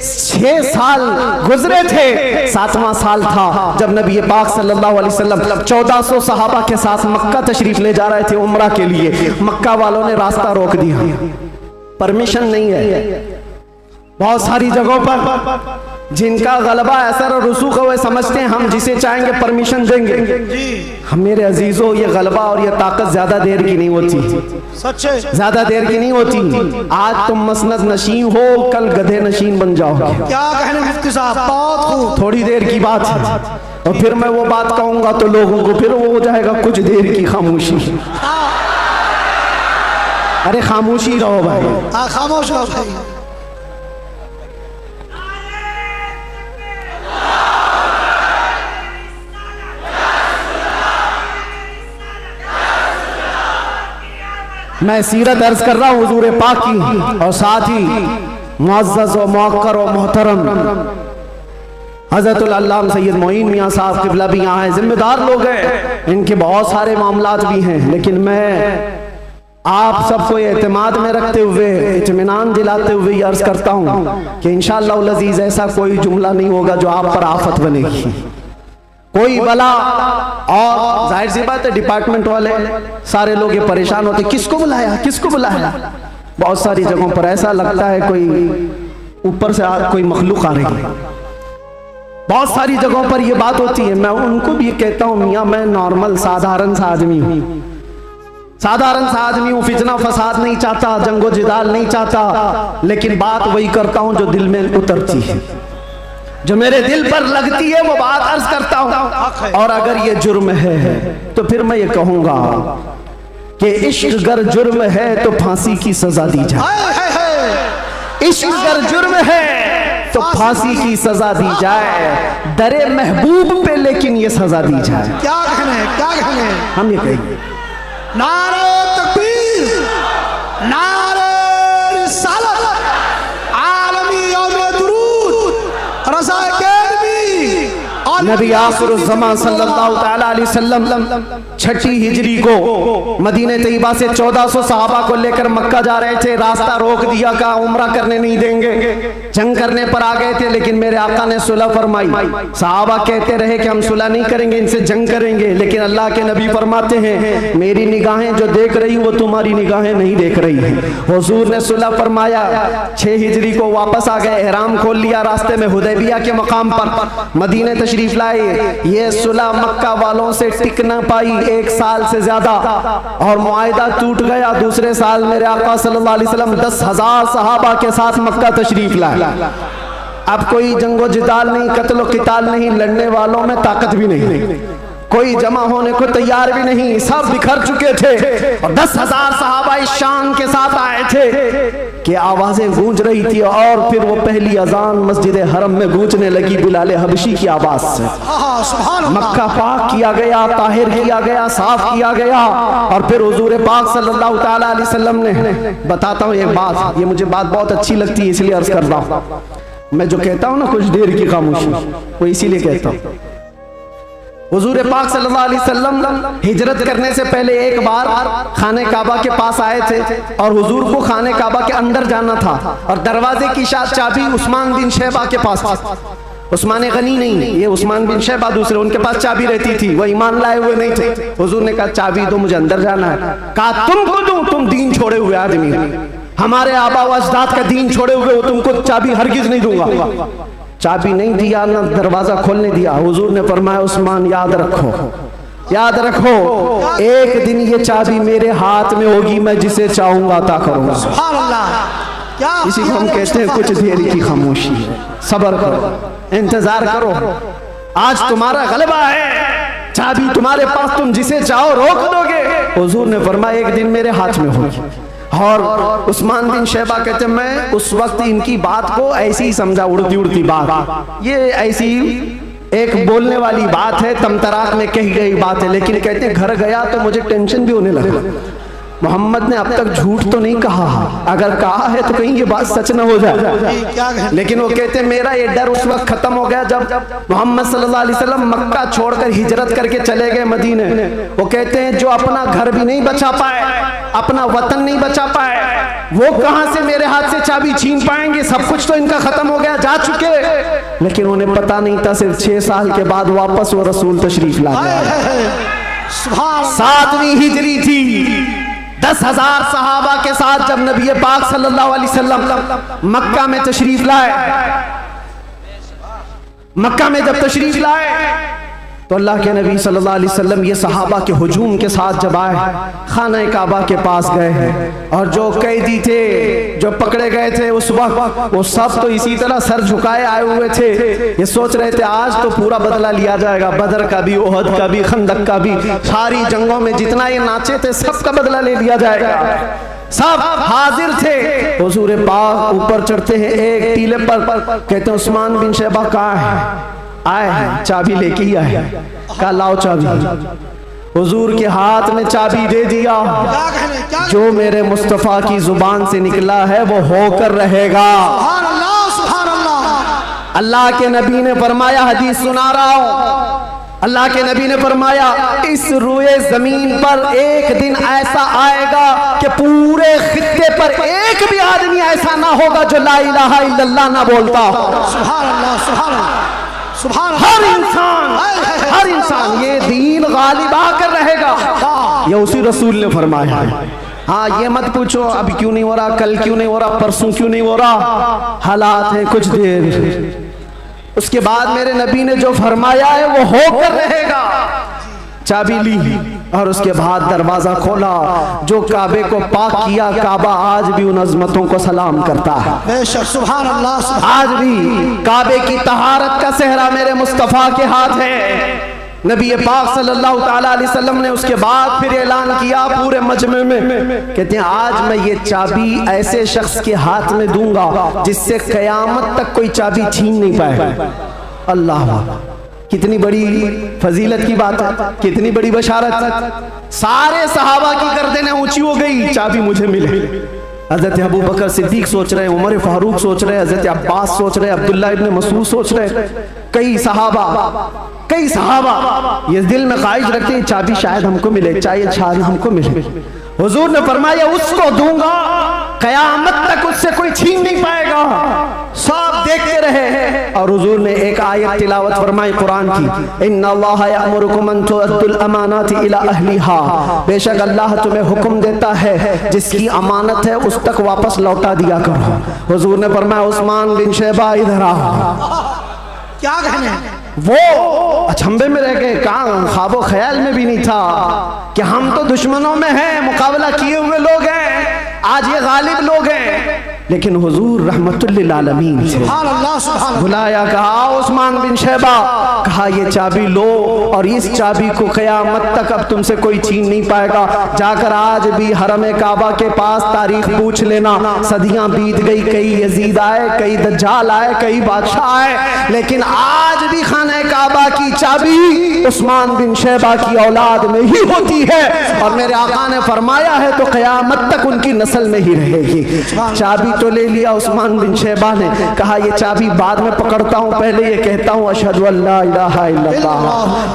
6 साल गुजरे थे। 7वां साल था जब नबी पाक सल्लल्लाहु अलैहि वसल्लम 1400 सहाबा के साथ मक्का तशरीफ ले जा रहे थे उम्रा के लिए। मक्का वालों ने रास्ता रोक दिया, परमिशन नहीं है। बहुत सारी जगहों पर जिनका गलबा असर और रुसूख है, वे समझते हैं हम जिसे चाहेंगे परमिशन देंगे। हम मेरे अजीजों, ये गलबा और ये ताकत ज्यादा देर की नहीं होती, सच्चे ज्यादा देर की नहीं होती। आज तुम मसनद नशीन हो, कल गधे नशीन बन जाओगे। क्या कहने मुफ्ती साहब, बहुत खूब। थोड़ी देर की बात है, और फिर मैं वो बात कहूंगा तो लोगों को फिर वो हो जाएगा कुछ देर की खामोशी। अरे खामोशी रहो भाई, खामोश रहो भाई। मैं सीरत अर्ज कर रहा हूँ हुजूर पाक की, और साथ ही मुअज़्ज़ज़ व मुअक्कर व मोहतरम हज़रतुल अल्लामा सैयद मोइन मियाँ साहब क़िबला भी यहाँ हैं। जिम्मेदार लोग हैं, इनके बहुत सारे मामलात भी हैं, लेकिन मैं आप सबको एतमाद में रखते हुए, इत्मीनान दिलाते हुए अर्ज करता हूँ कि इंशाअल्लाह उल अज़ीज़ ऐसा कोई जुमला नहीं होगा जो आप पर आफत बनेगी, कोई बला। और जाहिर सी बात है डिपार्टमेंट वाले सारे लोग ये परेशान होते, किसको बुलाया, किसको बुलाया। बहुत सारी जगहों पर ऐसा लगता है कोई ऊपर से कोई मखलूक आ रही है। बहुत सारी जगहों पर ये बात होती है। मैं उनको भी कहता हूँ, मियाँ मैं नॉर्मल साधारण सा आदमी हूँ, साधारण सा आदमी हूँ, फितना फसाद नहीं चाहता, जंगो जिदाल नहीं चाहता, लेकिन बात वही करता हूँ जो दिल में उतरती है, जो मेरे दिल पर लगती है, वो बात अर्ज करता हूँ। और अगर ये जुर्म है तो फिर मैं ये कहूंगा कि इश्क अगर जुर्म है तो फांसी की सजा दी जाए। इश्क अगर जुर्म है तो फांसी की सजा दी जाए, दरे महबूब पे लेकिन ये सजा दी जाए। क्या कहने, क्या कहने। हम ये कहेंगे नारे तकबीर, नारे रिसालत, आलमी यौम दुरूद, रज़ा अकेडमी, नबी आखिरुज़्ज़मान सल्लल्लाहु तआला अलैहि वसल्लम 6 हिजरी को मदीने तैयबा से 1400 सहाबा को लेकर मक्का जा रहे थे। रास्ता रोक दिया, कहा उम्रा करने नहीं देंगे, जंग करने पर आ गए थे, लेकिन मेरे आका ने सुलह फरमाई। सहाबा कहते रहे कि हम सुलह नहीं करेंगे, इनसे जंग करेंगे, लेकिन अल्लाह के नबी फरमाते हैं मेरी निगाहें जो देख रही वो तुम्हारी निगाहें नहीं देख रही हैं। हुजूर ने सुलह फरमाया, 6 हिजरी को वापस आ गए, एहराम खोल लिया, रास्ते में हुदैबिया के मकाम पर मदीने तशरीफ लाए। ये सुलह मक्का वालों से टिक न पाई 1 साल से ज्यादा, और मुआहिदा टूट गया। दूसरे साल मेरे आका सल्लल्लाहु अलैहि वसल्लम 10,000 सहाबा के साथ मक्का तशरीफ लाए। अब कोई जंगो जिदाल नहीं, कत्लो किताल नहीं, लड़ने वालों में ताकत भी नहीं, कोई जमा होने को तैयार भी नहीं, सब बिखर चुके थे। और 10,000 सहाबा इस शान के साथ आए थे कि आवाजें गूंज रही थी, और फिर वो पहली अजान मस्जिद हरम में गूंजने लगी बिलाल हबशी की आवाज से। मक्का पाक किया गया, ताहिर किया गया, साफ किया गया। और फिर हुजूर पाक सल्लल्लाहु तआला अलैहि वसल्लम ने, बताता हूँ एक बात, ये मुझे बात बहुत अच्छी लगती है इसलिए अर्ज कर रहा हूँ। मैं जो कहता हूँ ना कुछ देर की खामोशी, वो इसीलिए कहता हूँ। हुजूर पाक सल्लल्लाहु अलैहि वसल्लम हिजरत करने से पहले एक बार खाने काबा के पास आए थे, और हुजूर को खाने काबा के अंदर जाना था, और दरवाजे की चाबी उस्मान बिन शैबा के पास थी। उस्मान गनी नहीं, ये उस्मान बिन शैबा दूसरे, उनके पास चाबी रहती थी, वो ईमान लाए हुए नहीं थे। हुजूर ने कहा चाबी दो, मुझे अंदर जाना है। कहा तुमको दूं, तुम दीन छोड़े हुए आदमी, हमारे आबा व अजदाद का दीन छोड़े हुए हो, तुमको चाबी हरगिज नहीं दूंगा। चाबी नहीं दिया, ना दरवाजा खोलने दिया। हुजूर ने फरमाया उस्मान याद रखो, याद रखो, एक दिन ये चाबी मेरे हाथ में होगी, मैं जिसे चाहूंगा अता करूंगा। सुभान अल्लाह। क्या इसी को हम कहते हैं कुछ देर की खामोशी है। सब्र करो, इंतजार करो, आज तुम्हारा गलबा है, चाबी तुम्हारे पास, तुम जिसे चाहो रोक दोगे। हुजूर ने फरमाया एक दिन मेरे हाथ में होगी। और उस्मान बिन शैबा कहते मैं उस वक्त इनकी बात को ऐसी ही समझा, उड़ती उड़ती बात, ये ऐसी एक बोलने वाली बात है, तमतराक में कही गई बात है। लेकिन कहते हैं घर गया तो मुझे टेंशन भी होने लगा, मोहम्मद ने अब तक झूठ तो नहीं कहा, अगर कहा है तो कहीं ये बात सच न हो जाए। लेकिन वो कहते हैं मेरा ये डर उस वक्त खत्म हो गया जब मोहम्मद सल्लल्लाहु अलैहि वसल्लम मक्का छोड़कर हिजरत करके चले गए मदीने। वो कहते हैं जो अपना घर भी नहीं बचा पाए, अपना वतन नहीं बचा पाए, वो कहां से मेरे हाथ से चाबी छीन पाएंगे? सब कुछ तो इनका खत्म हो गया, जा चुके। लेकिन उन्हें पता नहीं था सिर्फ 6 साल के बाद वापस वो रसूल तशरीफ ला गया। 7वीं हिजरी थी, 10,000 सहाबा के साथ जब नबी पाक सल्लल्लाहु अलैहि वसल्लम मक्का में तशरीफ लाए, मक्का में जब तशरीफ लाए तो अल्लाह के नबी सल्लल्लाहु अलैहि वसल्लम ये सहाबा के हुजूम के साथ जब आए, खाना काबा के पास गए और जो कैदी थे, जो पकड़े गए थे उस वक्त, वो सब तो इसी तरह सर झुकाए आए हुए थे। ये सोच रहे थे आज तो पूरा बदला लिया जाएगा, बदर का भी, ओहद का भी, खंदक का भी, सारी जंगों में जितना ये नाचे थे सबका बदला ले लिया जाएगा। सब हाजिर थे। हुजूर पाक ऊपर चढ़ते हैं एक टीले पर, कहते हैं उस्मान बिन शैबा कहाँ है? आए हैं, चाबी लेके ही आए। कहा लाओ चाबी। हुजूर के हाथ में चाबी दे दिया। जो मेरे मुस्तफा की जुबान से निकला है वो होकर रहेगा। सुभान अल्लाह, सुभान अल्लाह। अल्लाह के नबी ने फरमाया, हदीस सुना रहा हूं, अल्लाह के नबी ने फरमाया इस रुए जमीन पर एक दिन ऐसा आएगा कि पूरे खित्ते पर एक भी आदमी ऐसा ना होगा जो ला इलाहा इल्लल्लाह ना बोलता। सुभान अल्लाह, सुभान अल्लाह, सुभान अल्लाह। हर इंसान ये दीन गालिब आकर रहेगा। ये उसी रसूल ने फरमाया है। हाँ, ये मत पूछो अब क्यों नहीं हो रहा, कल क्यों नहीं हो रहा, परसों क्यों नहीं हो रहा, हालात हैं कुछ देर। उसके बाद मेरे नबी ने जो फरमाया है वो होकर रहेगा। चाबी ली और उसके बाद दरवाजा खोला। जो काबे को पाक किया, काबा आज भी उन अजमतों को सलाम करता है। बेशक, सुभान अल्लाह। आज भी काबे की तहारत का सेहरा मेरे मुस्तफा के हाथ है। नबी पाक सल्लल्लाहु ताला अलैहि वसल्लम ने उसके बाद फिर ऐलान किया पूरे मजमे में, कहते हैं आज मैं ये चाबी ऐसे शख्स के हाथ में दूंगा जिससे कयामत तक कोई चाबी छीन नहीं पाएगा। अल्लाह, कितनी बड़ी फजीलत की बात है, कितनी बड़ी बशारत। सारे सहाबा की गर्दनें ऊंची हो गई, चाबी मुझे मिले। हजरत अबू बकर सिद्दीक सोच रहे हैं, उमर फारूक सोच रहे हैं, हजरत अब्बास सोच रहे हैं, अब्दुल्ला इब्न मसूद सोच रहे हैं, कई सहाबा ये दिल में ख्वाहिश रखते हैं चाबी शायद हमको मिले, शायद हमको मिले। हुजूर ने फरमाया उसको दूंगा, कयामत तक उससे कोई छीन नहीं पाएगा। सब देखते रहे और हुजूर ने एक आयत तिलावत फरमाई कुरान की, इन्नल्लाह यअमुरुकुम अन तुअद्दुल अमानाति इला अहलिहा, बेशक अल्लाह तुम्हें हुक्म देता है जिसकी अमानत है उस तक वापस लौटा दिया करो। हुजूर ने फरमाया उस्मान बिन शैबा इधर आओ। क्या कहने, वो अचंभे में रह गए, कहाँ ख्वाबो ख्याल में भी नहीं था कि हम तो दुश्मनों में हैं, मुकाबला किए हुए लोग हैं, आज ये गालिब लोग हैं। लेकिन हुजूर रहमतुल्लिल आलमीन थे। सुभान अल्लाह, सुभान अल्लाह। बुलाया, कहा उस्मान बिन शैबा, कहा ये चाबी लो और इस चाबी को कयामत तक अब तुमसे कोई छीन नहीं पाएगा। जाकर आज भी हरम काबा के पास तारीख पूछ लेना, सदियां बीत गई, कई यजीद आए, कई दज्जाल आए, कई बादशाह आए, लेकिन आज भी खाना काबा की चाबी उस्मान बिन शैबा की औलाद में ही होती है। और मेरे आका ने फरमाया है तो कयामत तक उनकी नस्ल में ही रहेगी। चाबी तो ले लिया उस्मान बिन शैबा ने, कहा ये चाबी बाद में पकड़ता हूँ, पहले ये कहता हूँ अशहदु अल्ला इलाहा इल्लल्लाह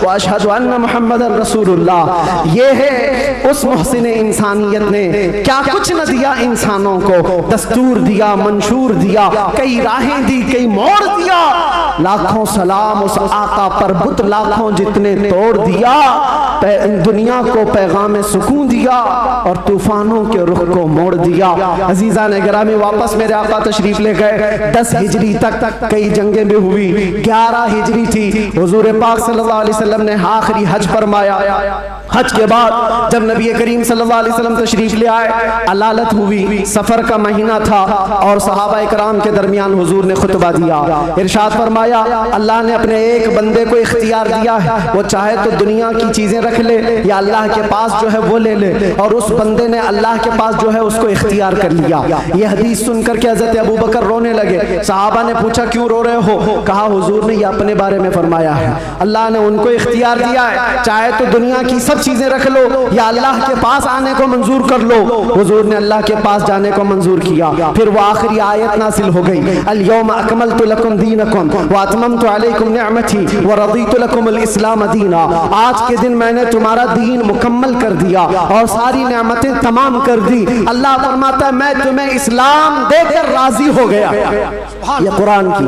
व अशहदु अन्ना मुहम्मदन रसूलुल्लाह। ये है उस मोहसिन इंसानियत ने क्या कुछ न दिया इंसानों को, दस्तूर दिया, मंशूर दिया, कई राहें दी, कई मोड़ दिया। लाखों सलाम उस आका पर, बुत लाखों जितने तोड़ दिया, दुनिया को पैगाम सुकून दिया और तूफानों के रुख को मोड़ दिया। अजीजा ने गिरामी वापस मेरे आका तशरीफ ले गए। 10 हिजरी तक कई जंगें भी हुई, 11 हिजरी थी। हुजूर पाक सल्लल्लाहु अलैहि वसल्लम ने आखिरी हज फरमाया। हज के बाद जब नबी करीम सल्लल्लाहु अलैहि वसल्लम तशरीफ ले आए, अलालत हुई, सफर का महीना था और सहाबा इकराम के दरमियान हुजूर ने खुतबा दिया। इरशाद फरमाया अल्लाह ने अपने एक बंदे को इख्तियार दिया है, वो चाहे तो दुनिया की चीजें रख ले या अल्लाह के पास जो है वो ले ले, और उस बंदे ने अल्लाह के पास जो है उसको इख्तियार कर लिया। ये हदीस सुनकर के हजरत अबू बकर रोने लगे। सहाबा ने पूछा क्यों रो रहे हो? कहा हुजूर ने ये अपने बारे में फरमाया है, अल्लाह ने उनको इख्तियार दिया है, चाहे तो दुनिया की सब चीजें रख लो या अल्लाह के पास आने को मंजूर कर लो। हुजूर ने अल्लाह के पास जाने को मंजूर किया। फिर वो आखिरी आयत नासिल हो गई, अल यौम अकमलतु लकुम दीनकुम व अतममतु अलैकुम निअमती व रदीतु लकुमुल इस्लाम दीना। आज के दिन मैंने तुम्हारा दीन मुकम्मल कर दिया और सारी नेमतें तमाम कर दी। अल्लाह फरमाता है मैं तुम्हें इस्लाम देकर राजी हो गया। ये कुरान की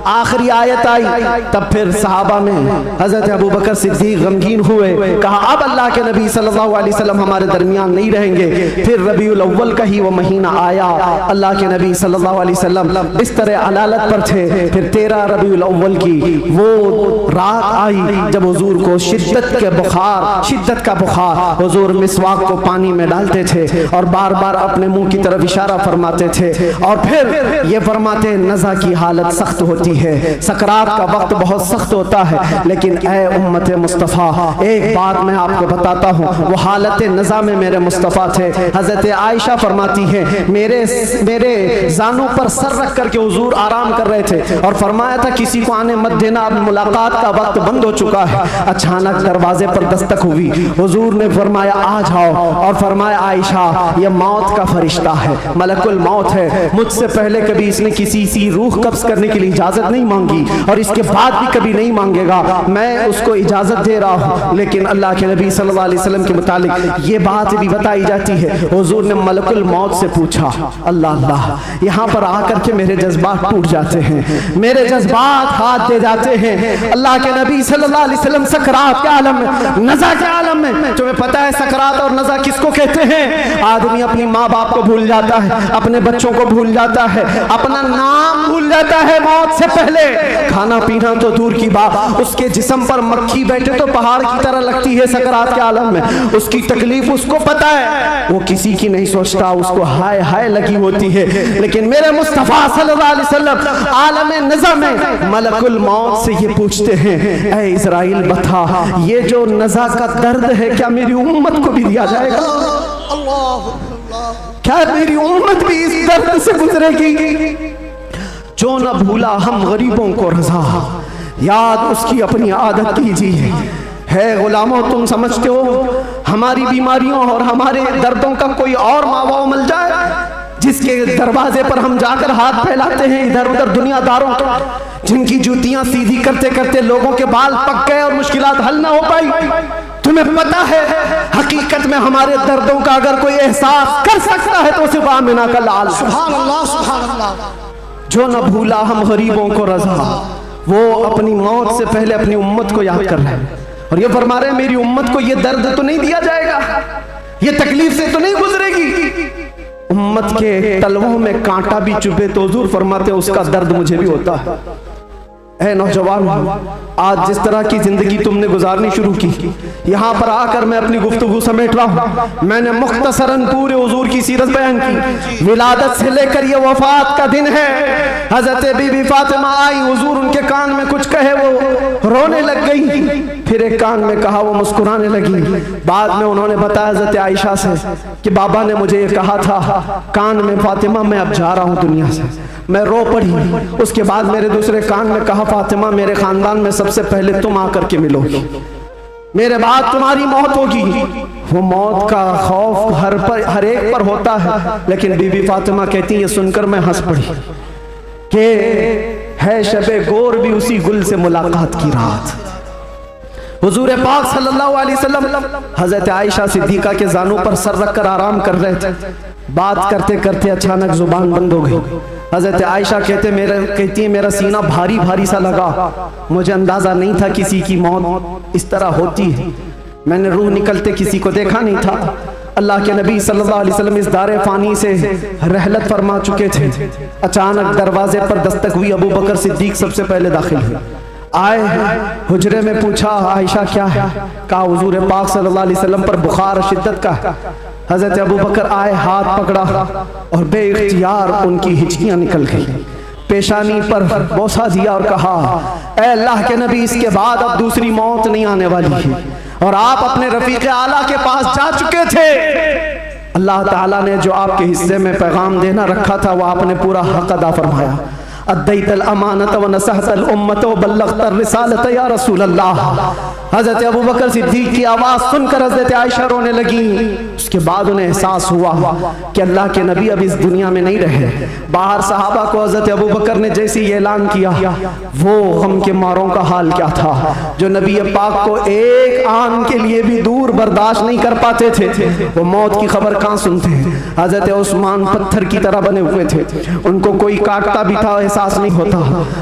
आखिरी आयत आई। तब फिर सहाबा में हजरत अबू बकर सिद्दीक गमगीन हुए, कहा अब अल्लाह के नबी सल्लल्लाहु अलैहि वसल्लम हमारे दरमियान नहीं रहेंगे। फिर रबीउल अव्वल का ही वो महीना आया, अल्लाह के नबी सल्लल्लाहु अलैहि वसल्लम बिस्तर अलालत पर थे। फिर 13 रबीउल रबीउल अव्वल की वो रात आई जब हुजूर को शिद्दत का बुखार, हुजूर मिसवाक को पानी में डालते थे और बार बार अपने मुंह की तरफ इशारा फरमाते थे और फिर ये फरमाते नज़ा की हालत सख्त होती है, सकरात का वक्त बहुत सख्त होता है, लेकिन ऐ उम्मत मुस्तफ़ा एक बात मैं आपको बताता हूँ, वो हालत नज़ा में मेरे मुस्तफ़ा थे। हज़रत आयशा फरमाती है मेरे जानों पर सर रख करके हुजूर आराम कर रहे थे और फरमाया था किसी को आने मत देना, अब मुलाकात का वक्त बंद हो चुका है। अचानक दरवाजे पर दस्तक हुई, हुजूर ने फरमाया आ जाओ और फरमाया आयशा ये मौत का फरिश्ता है, मलकुल मौत है, मुझसे पहले कभी इसने किसी सी रूह कब्ज करने के लिए इजाजत नहीं मांगी और इसके बाद भी कभी नहीं मांगेगा, मैं उसको इजाजत दे रहा हूँ। लेकिन अल्लाह के नबी सल्लल्लाहु अलैहि वसल्लम के मुतालिक ये बात भी बताई जाती है, हुजूर ने मलकुल मौत से पूछा, अल्लाह अल्लाह, यहाँ पर आकर के मेरे जज्बात टूट जाते हैं, मेरे जज्बात हाथ दे जाते हैं। अल्लाह के नबी सल्लल्लाहु अलैहि वसल्लम सकरात के आलम में, नज़ा के आलम में, तुम्हें पता है सकरात और नज़ा किसको कहते हैं? आदमी अपनी माँ बाप को भूल जाता है, अपने बच्चों को भूल जाता है, अपना नाम भूल जाता है मौत से पहले, खाना पीना तो दूर की बात, उसके जिस्म पर मक्खी बैठे तो पहाड़ की तरह लगती है सकरात के आलम में, उसकी तकलीफ उसको पता है, वो किसी की नहीं सोचता, उसको हाय हाय लगी होती है। लेकिन मेरे मुस्तफा सल्लल्लाहु अलैहि वसल्लम आलम नज़ा में मलकुल मौत से ये पूछते हैं, ऐ इज़राइल बता ये जो नज़ा का दर्द है क्या मेरी उम्मत को भी दिया जाएगा? क्या मेरी उम्मत भी इस दर्द से गुजरेगी? जो न भूला हम गरीबों को रज़ा, याद उसकी अपनी आदत कीजिए। है गुलामों, तुम समझते हो हमारी बीमारियों और हमारे दर्दों का कोई और मावा मिल जाए जिसके दरवाजे पर हम जाकर हाथ फैलाते हैं इधर उधर दुनियादारों का, जिनकी जूतियां सीधी करते करते लोगों के बाल पक गए और मुश्किलात हल ना हो पाई? तुम्हें पता है हकीकत में हमारे दर्दों का अगर कोई एहसास कर सकता है तो सिर्फ आमिना का लाल। सुभान अल्लाह, सुभान अल्लाह। जो न भूला हम गरीबों को रज़ा, वो अपनी मौत से पहले अपनी उम्मत को याद कर रहे हैं और ये फरमा रहे हैं मेरी उम्मत को ये दर्द तो नहीं दिया जाएगा, ये तकलीफ से तो नहीं गुजरेगी। उम्मत के तलवों में कांटा भी चुभे तो हुजूर फरमाते उसका दर्द मुझे भी होता है। ऐ नौजवान, आज जिस तरह की जिंदगी तुमने गुजारनी शुरू की, यहाँ पर आकर मैं अपनी गुफ्तगू समेट रहा हूँ। मैंने मुख्तसरन पूरे हुजूर की सीरत बयान की, विलादत से लेकर ये वफात का दिन है। हजरत बीबी फातिमा आई, हुजूर उनके कान में कुछ कहे वो रोने लग गई, फिर एक कान में कहा वो मुस्कुराने लगी। बाद में उन्होंने बताया हजरत आयशा से कि बाबा ने मुझे ये कहा था कान में, फातिमा मैं अब जा रहा हूँ दुनिया से। मैं रो पड़ी। उसके बाद मेरे दूसरे कान में कहा फातिमा मेरे खानदान में सबसे पहले तुम आकर के मिलोगी, मेरे बाद तुम्हारी मौत होगी। वो मौत का खौफ हर एक पर होता है, लेकिन बीबी फातिमा कहती है सुनकर मैं हंस पड़ी कि है शबे गोर भी उसी गुल से मुलाकात की रात। हुजूर पाक सल्लल्लाहु अलैहि वसल्लम हजरत आयशा सिद्दीका के जानों पर सर रखकर आराम कर रहे थे। बात करते करते अचानक जुबान बंद हो गई। हजरत आयशा कहती है मेरा सीना भारी भारी सा लगा, मुझे अंदाजा नहीं था किसी की मौत इस तरह होती है। मैंने रूह निकलते किसी को देखा नहीं था। अल्लाह के नबी सल्लल्लाहु अलैहि वसल्लम इस दारे फानी से रहलत फरमा चुके थे। अचानक दरवाजे पर दस्तक हुई। अबू बकर सिद्दीक सबसे पहले दाखिल हुए। आए हुजरे में पूछा आयशा क्या है? कहा हुजूर पाक सल्लल्लाहु अलैहि वसल्लम पर बुखार शिद्दत का। हजरत अबू बकर आए, हाथ पकड़ा और बेइख्तियार उनकी हिचकियां निकल गई। पेशानी पर बोसा दिया और कहा ऐ अल्लाह के नबी इसके बाद अब दूसरी मौत नहीं आने वाली है और आप अपने रफीक आला के पास जा चुके थे। अल्लाह ताला ने जो आपके हिस्से में पैगाम देना रखा था वो आपने पूरा हक अदा फरमाया। अद्दैतल अमानत व नसहतल उम्मत व बल्लगतर रिसालत या रसूल अल्लाह। हजरत अबू बकर सिद्दीक की आवाज़ सुनकर हजरत आयशा रोने लगी। उसके बाद उन्हें एहसास हुआ कि अल्लाह के नबी अब इस दुनिया में नहीं रहे। बाहर सहाबा को हजरत अबू बकर ने जैसे ही ऐलान किया, वो गम के मारों का हाल क्या था जो नबी पाक को एक आन के लिए भी दूर बर्दाश्त नहीं कर पाते थे। वो मौत की खबर कहाँ सुनते हैं। हजरत उस्मान पत्थर की तरह बने हुए थे, उनको कोई काटता भी था एहसास नहीं होता।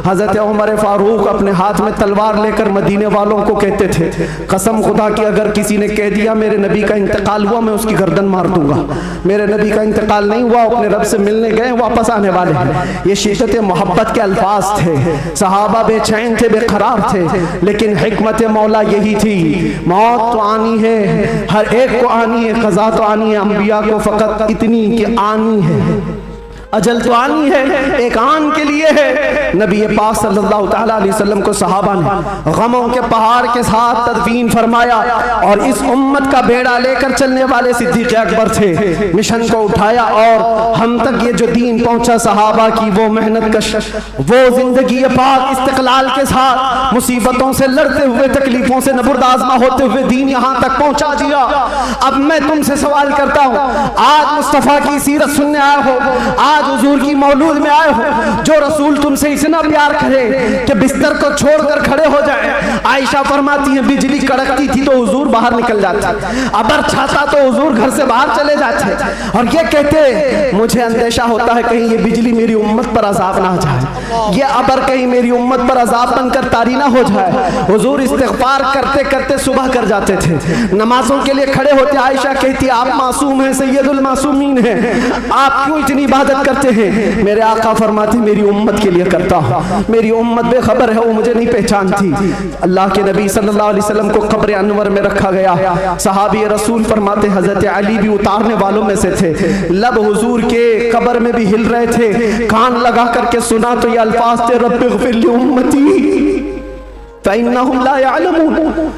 हजरत उमर फारूक अपने हाथ में तलवार लेकर मदीने वालों को कहते थे, कसम खुदा की अगर किसी ने कह दिया मेरे नबी का इंतकाल हुआ, मैं उसकी गर्दन मार दूंगा। मेरे नबी का इंतकाल नहीं हुआ, अपने रब से मिलने गए, वापस आने वाले हैं। ये शिद्दत मोहब्बत के अल्फाज थे। सहाबा बेचैन थे, बेकरार थे, लेकिन हिकमत मौला यही थी, मौत तो आनी है, हर एक को आनी है, क़ज़ा तो आनी है, अंबिया को फ़कत इतनी कि आनी है, अजल तो आनी है, एक आन के लिए है। नबी पाक सल्लल्लाहु तआला अलैहि वसल्लम को सहाबा ने गमों के पहाड़ के साथ तदफीन फरमाया और इस उम्मत का बेड़ा लेकर चलने वाले सिद्दीक़ अकबर थे। मिशन को उठाया और हम तक ये जो दीन पहुंचा, सहाबा की वो मेहनत कश, वो जिंदगी पाक इस्तिक़लाल के साथ मुसीबतों से लड़ते हुए, तकलीफों से नबुर्दाज़मा होते हुए दीन यहाँ तक पहुँचा दिया। अब मैं तुमसे सवाल करता हूँ, आज मुस्तफ़ा की सीरत सुनने आए हो, आज हुजूर की मौलूद में आए हो, जो रसूल तुमसे इतना प्यार करे कि बिस्तर को छोड़कर खड़े हो जाए। आयशा फरमाती है बिजली कड़कती थी तो हुजूर बाहर निकल जाते, अबर छाता तो हुजूर घर से बाहर चले जाते और ये कहते मुझे अंदेशा होता है कहीं ये बिजली मेरी उम्मत पर अज़ाब ना हो जाए, ये अबर कहीं मेरी उम्मत पर अज़ाब बनकर तारी ना हो जाए। हुजूर इस्तिग़फ़ार करते करते सुबह कर जाते थे, नमाजों के लिए खड़े होते। आयशा कहती आप मासूम हैं, सैयदुल मासूमीन हैं, आप क्यों इतनी इबादत करते हैं? मेरे आका फरमाते मेरी उम्मत के लिए करता हूँ, मेरी उम्मत बेखबर है, वो मुझे नहीं पहचानती। अल्लाह के नबी सल्लल्लाहु अलैहि वसल्लम को कब्र अनवर में रखा गया। सहाबी रसूल फरमाते हजरत अली भी उतारने वालों में से थे। लब हुजूर के कब्र में भी हिल रहे थे, कान लगा करके सुना तो ये अल्फाज थे, रब्बिग़फ़िर ली उम्मती फ़इन्नहुम ला यअलमून,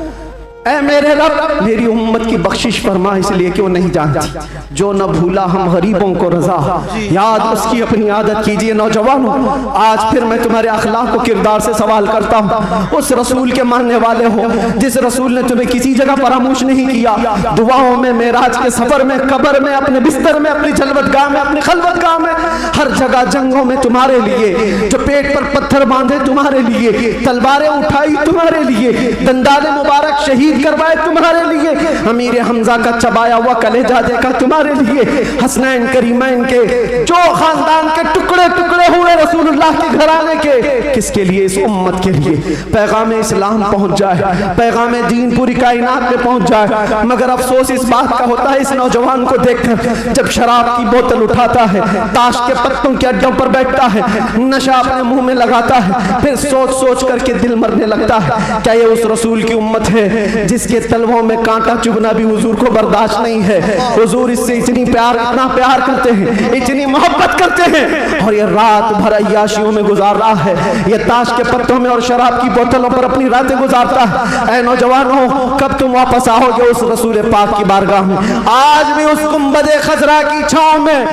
ऐ मेरे रब मेरी उम्मत की बख्शिश फरमा, इसलिए कि वो नहीं जानती। जो न भूला हम गरीबों को रजा, याद उसकी अपनी आदत कीजिए। नौजवानों, आज फिर मैं तुम्हारे अखलाक को किरदार से सवाल करता हूँ। उस रसूल के मानने वाले हो जिस रसूल ने तुम्हें किसी जगह फरामोश नहीं किया, दुआओं में, मेराज के सफर में, कब्र में, अपने बिस्तर में, अपनी जलवतगाह में, अपनी खलवतगाह में, हर जगह जंगों में तुम्हारे लिए, जो पेट पर पत्थर बांधे तुम्हारे लिए, तलवारें उठाई तुम्हारे लिए, दंदाले मुबारक शहीद करवाए तुम्हारे लिए, अमीर हमजा का चबाया हुआ कलेजा देखा तुम्हारे लिए, हसनैन करीमैन के जो खानदान के टुकड़े टुकड़े हुए रसूलुल्लाह के घराने के, किसके लिए? इस उम्मत के लिए पैगाम इस्लाम पहुंच जाए, पैगाम दीन पूरी कायनात में पहुंच जाए। मगर अफसोस इस बात का होता है इस नौजवान को देखकर, जब शराब की बोतल उठाता है, ताश के पत्तों के अड्डों पर बैठता है, नशा अपने मुंह में लगाता है, फिर सोच सोच करके दिल मरने लगता है। क्या ये उस रसूल की उम्मत है जिसके तलवों में कांटा चुभना भी हुजूर को बर्दाश्त नहीं है? हुजूर इससे इतनी प्यार, इतना प्यार करते हैं, इतनी मोहब्बत करते हैं, और ये रात भर अय्याशियों में गुजार रहा है, ये ताश के पत्तों में और शराब की बोतलों पर अपनी रातें गुजारता है। ऐ नौजवानों, कब तुम वापस आओगे उस रसूल पाक की बारगाह में? आज भी उस गुंबदे खजरा की छांव में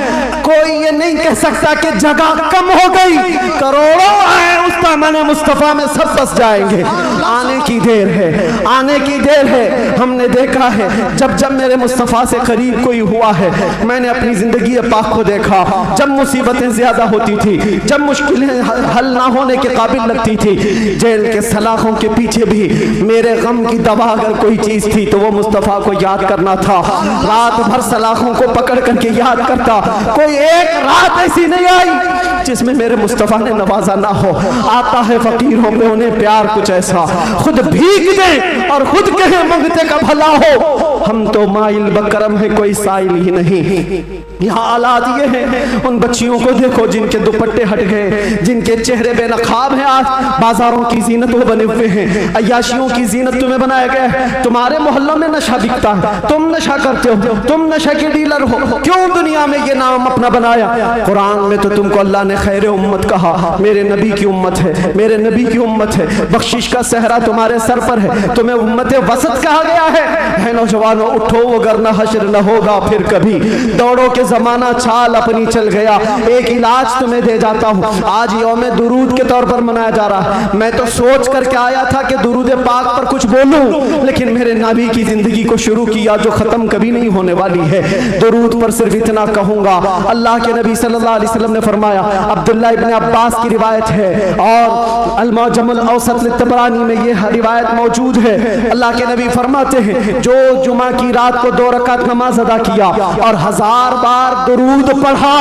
कोई ये नहीं कह सकता कि जगह कम हो गई, करोड़ों आए उस दामन मुस्तफा में सब बस जाएंगे। आने की देर है, आने की देर है। हमने देखा है जब जब मेरे मुस्तफ़ा से करीब कोई हुआ है, मैंने अपनी जिंदगी पाक को देखा, जब मुसीबतें ज्यादा होती थी, जब मुश्किलें हल ना होने के काबिल लगती थी, जेल के सलाखों के पीछे भी मेरे गम की दवा अगर कोई चीज थी तो वो मुस्तफ़ा को याद करना था। रात भर सलाखों को पकड़ करके याद करता, कोई एक रात ऐसी नहीं आई जिसमें मेरे मुस्तफ़ा ने नवाजा ना हो। आता है फकीरों पे उन्हें प्यार कुछ ऐसा, खुद भीग दे और खुद कहे मंगते का भला हो। हम तो माइल बकरम है, कोई साइल ही नहीं। यहाँ हालात ये हैं, उन बच्चियों को देखो जिनके दुपट्टे हट गए, जिनके चेहरे बेनकाब हैं। आज बाजारों की जीनत वो बने हुए हैं, अय्याशियों की जीनत तुम्हें बनाया गया है। तुम्हारे मोहल्लों में नशा बिकता है, तुम नशा करते हो, तुम नशा के डीलर हो। क्यों दुनिया में ये नाम अपना बनाया? कुरान में तो तुमको अल्लाह ने खैर उम्मत कहा, मेरे नबी की उम्मत है, मेरे नबी की उम्मत है। बख्शिश का सहरा तुम्हारे सर पर है, तुम्हें उम्मत वसत कहा गया है। नौजवानों उठो, वरना हश्र न होगा फिर कभी। दौड़ो के जमाना चाल अपनी चल गया, एक इलाज तुम्हें दे जाता हूँ। आज यौम दुरूद के तौर पर मनाया जा रहा है। मैं तो सोच करके आया था कि दुरूद पाक पर कुछ बोलूं, लेकिन मेरे नबी की जिंदगी को शुरू किया जो खत्म कभी नहीं होने वाली है। दुरूद पर सिर्फ इतना कहूंगा, अल्लाह के नबी सल्लल्लाहु अलैहि वसल्लम ने फरमाया, अब्दुल्लाह इब्न अब्बास की रिवायत है और अल-मुअज्जमुल औसत लित-तबरानी में ये रिवायत मौजूद है। अल्लाह के नबी फरमाते हैं, जो जुमा की रात को 2 रकात नमाज अदा किया और 1000 बार दुरूद पढ़ा,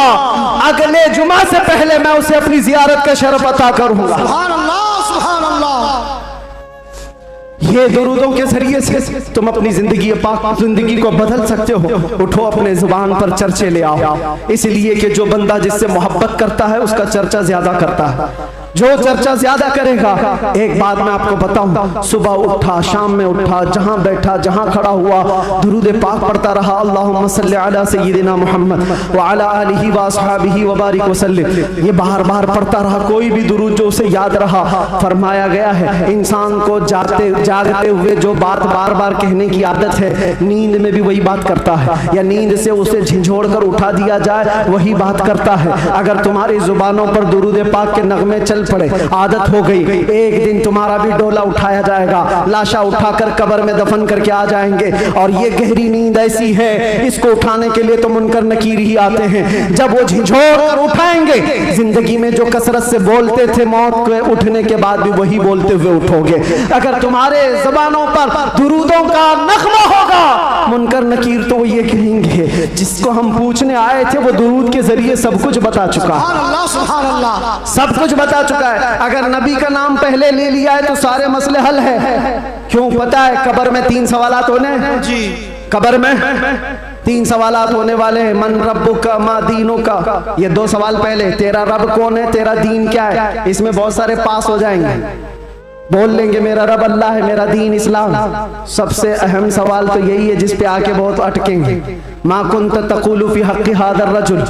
अगले जुमा से पहले मैं उसे अपनी जियारत का शरफ अता करूंगा। सुभान अल्लाह, सुभान अल्लाह। ये दुरूदों के जरिए से तुम अपनी जिंदगी पाक जिंदगी को बदल सकते हो। उठो, अपने जुबान पर चर्चे ले आओ, इसलिए कि जो बंदा जिससे मोहब्बत करता है उसका चर्चा ज्यादा करता है। जो चर्चा ज्यादा करेगा, एक बात मैं आपको बताऊं, सुबह उठा, शाम में उठा, जहां बैठा, जहां खड़ा हुआ, दुरूद पाक पढ़ता रहा, अल्लाहुम्मा सल्ली अला सय्यिदिना मुहम्मद व अला आलिहि व अस्हाबिहि व बारिक वसल्लिम, ये बार बार पढ़ता रहा, कोई भी दुरूद जो उसे याद रहा। फरमाया गया है इंसान को जागते हुए जो बात बार बार कहने की आदत है, नींद में भी वही बात करता है, या नींद से उसे झिझोड़ कर उठा दिया जाए वही बात करता है। अगर तुम्हारी जुबानों पर दुरूद पाक के नगमे चल पड़े, आदत हो गई, एक दिन तुम्हारा भी डोला उठाया जाएगा, लाशा उठाकर कब्र में दफन करके आ जाएंगे। और ये गहरी नींद ऐसी है, इसको उठाने के लिए तो मुनकर नकीर ही आते हैं। जब वो झिझोड़ कर उठाएंगे, जिंदगी में जो कसरत से बोलते थे, मौत के उठने के बाद भी वही बोलते हुए उठोगे। अगर तुम्हारे ज़बानों पर दुरूदों का नगमा होगा, मुनकर नकीर तो ये कहेंगे जिसको हम पूछने आए थे वो दुरूद के जरिए सब कुछ बता चुका है, सुभान अल्लाह, सुभान अल्लाह। सब कुछ बता चुका है। अगर नबी का नाम पहले ले लिया है तो सारे मसले हल है। क्यों? पता है कब्र में 3 सवालात होने हैं जी। कब्र में 3 सवालात होने वाले हैं, मन रब्बुका मा दीनुका। ये 2 सवाल पहले, तेरा रब कौन है, तेरा दीन क्या है। इसमें बहुत सारे पास हो जाएंगे, बोल लेंगे मेरा रब अल्लाह है, मेरा दीन इस्लाम। सबसे अहम सवाल तो यही है जिस पे आके बहुत अटकेंगे, मा कुंत तक़ूलु फी हक़्क़ि हाज़ा रजुल।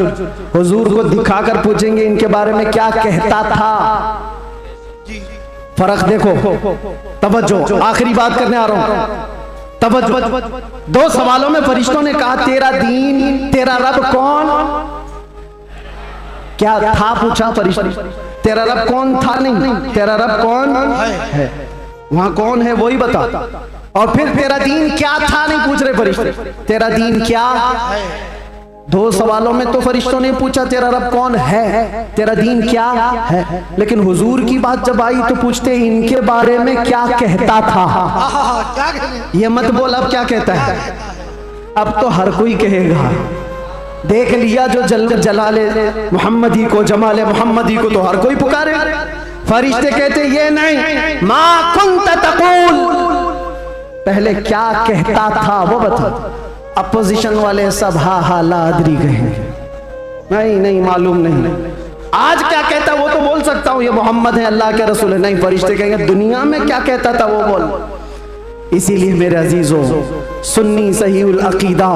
हुजूर को दिखाकर पूछेंगे इनके बारे में क्या कहता था। फर्क देखो, तवज्जो, आखिरी बात करने आ रहा हूं, तवज्जो। 2 सवालों में फरिश्तों ने कहा तेरा दीन, तेरा रब कौन, क्या था पूछा फरिश्ते, तेरा रब कौन था नहीं, तेरा रब कौन है, वहां कौन है वही बता। और फिर तेरा दीन क्या था नहीं पूछ रहे फरिश्ते, तेरा दीन क्या है। 2 सवालों में तो फरिश्तों ने पूछा तेरा रब कौन है, तेरा दीन क्या है, लेकिन हुजूर की बात जब आई तो पूछते इनके बारे में क्या कहता था। ये मत बोल अब क्या कहता है, अब तो हर कोई कहेगा। देख लिया जो जलाले मोहम्मदी को, जमाले मोहम्मदी को तो हर कोई पुकारे। फरिश्ते कहते ये नहीं, मा कुंत तक़ूल, पहले क्या कहता था वो बता। अपोजिशन वाले सब हा हा लादरी कहेंगे, नहीं मालूम नहीं। आज क्या कहता वो तो बोल सकता हूं, ये मोहम्मद है, अल्लाह के रसूल है। नहीं, फरिश्ते कहेंगे दुनिया में क्या कहता था वो बोल। इसीलिए मेरे अजीजों, सुन्नी सहीउल अकीदा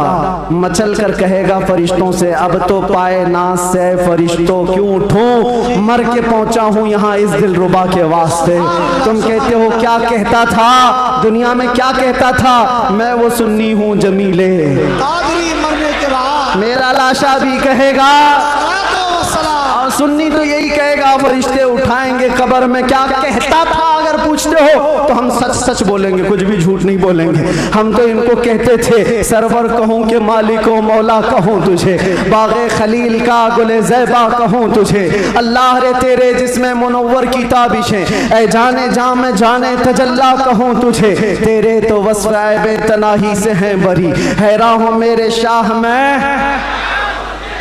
मचल कर कहेगा फरिश्तों से, अब तो पाए नाज से फरिश्तों क्यों उठूं, मर के पहुंचा हूं यहाँ इस दिलरुबा के वास्ते। तुम कहते हो क्या कहता था, दुनिया में क्या कहता था, मैं वो सुन्नी हूँ जमीले, मरने के बाद मेरा लाशा भी कहेगा, और सुन्नी तो यही कहेगा। फरिश्ते उठाएंगे कब्र में, क्या कहता था अगर पूछते हो तो हम सच सच बोलेंगे, कुछ भी झूठ नहीं बोलेंगे। हम तो इनको कहते थे सरवर कहूँ कि मालिको मौला कहूँ तुझे, बाग़े खलील का गुले ज़ैबा कहूँ तुझे, अल्लाह रे तेरे जिसमें मुनव्वर की ताबिशें, ऐ जाने जा में जाने तजल्ला कहूँ तुझे, तेरे तो वस्फ़ ऐबे तनाही से हैं बरी, हैरान हो मेरे शाह में।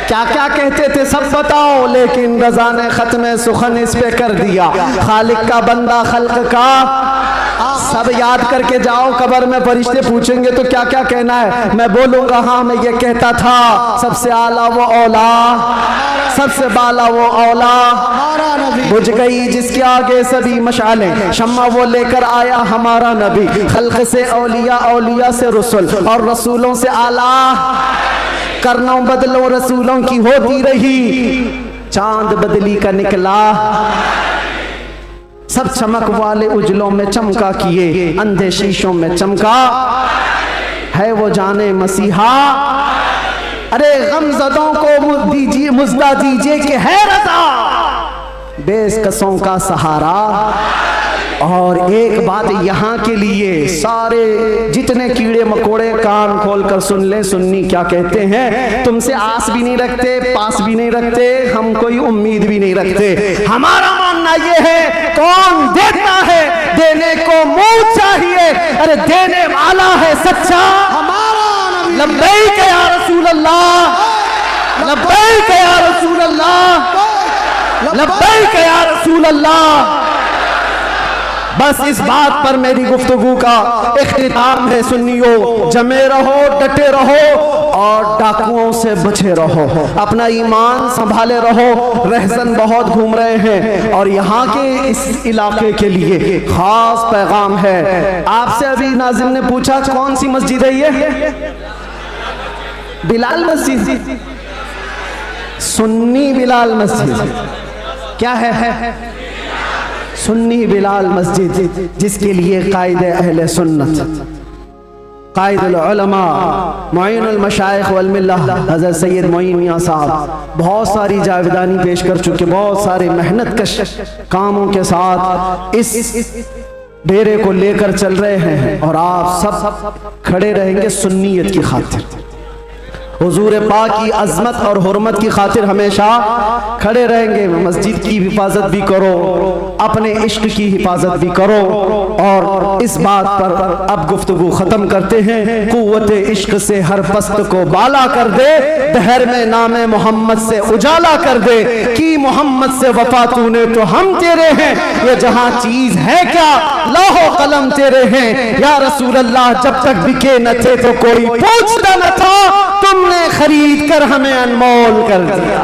क्या क्या कहते थे सब बताओ, लेकिन रज़ा ने ख़त्म सुखन इस पे कर दिया। खालिक का बंदा खल्क का, सब याद करके जाओ। कब्र में फरिश्ते पूछेंगे तो क्या क्या कहना है, मैं बोलूंगा हाँ मैं ये कहता था, सबसे आला वो औला, सबसे बाला वो औला, बुझ गई जिसके आगे सभी मशालें, शम्मा वो लेकर आया हमारा नबी, खल्क से औलिया, औलिया से रसूल, और रसूलों से आला, करना बदलो रसूलों की होती रही, चांद बदली का निकला, सब चमक वाले उजलों में चमका किए, अंधे शीशों में चमका, है वो जाने मसीहा। अरे गमज़दों को दीजिए, मुज़दा दीजिए कि है रज़ा, बेकसों का सहारा। और एक बात यहाँ के लिए, सारे जितने कीड़े मकोड़े कान खोल कर सुन ले, सुन्नी क्या कहते हैं, तुमसे आस भी नहीं रखते, पास भी नहीं रखते, हम कोई उम्मीद भी नहीं रखते। हमारा मानना ये है कौन देता है, देने को मुंह चाहिए, अरे देने वाला है सच्चा हमारा लब्बैक या रसूल अल्लाह, लब्बैक या रसूल अल्लाह, लब्बैक या रसूल अल्लाह। बस इस बात पर मेरी गुफ्तगू का इख्तिताम है। सुन्नियों, जमे रहो, डटे रहो और डाकुओं से बचे रहो, अपना ईमान संभाले रहो। रहसन बहुत घूम रहे हैं और यहाँ के इस इलाके के लिए खास पैगाम है। आपसे अभी नाज़िम ने पूछा कौन सी मस्जिद है ये? बिलाल मस्जिद, सुन्नी बिलाल मस्जिद। क्या है? सुन्नी बिलाल मस्जिद, जिसके लिए कायदे अहले सुन्नत, कायदुल उलमा, मुईनुल मशाइख वल मिल्लह हज़रत सैयद मोइन मियां साहब बहुत सारी जावेदानी पेश कर चुके, बहुत सारे मेहनत कश कामों के साथ इस डेरे को लेकर चल रहे हैं और आप सब खड़े रहेंगे सुन्नियत की खातिर, हुजूर पाक की अज़मत और हुर्मत की खातिर हमेशा खड़े रहेंगे। मस्जिद की हिफाजत भी करो, अपने इश्क की हिफाजत भी करो। और इस बात पर अब गुफ्तगू ख़त्म करते हैं। कुव्वत इश्क से हर पस्त को बाला कर दे, दहर में नामे मोहम्मद से उजाला कर दे। कि मोहम्मद से वफा तूने तो हम तेरे हैं, ये जहां चीज है क्या लौहो कलम तेरे हैं। या रसूल अल्लाह, जब तक बिके न थे तो कोई पूछता न था, तुमने खरीद कर हमें अनमोल कर दिया।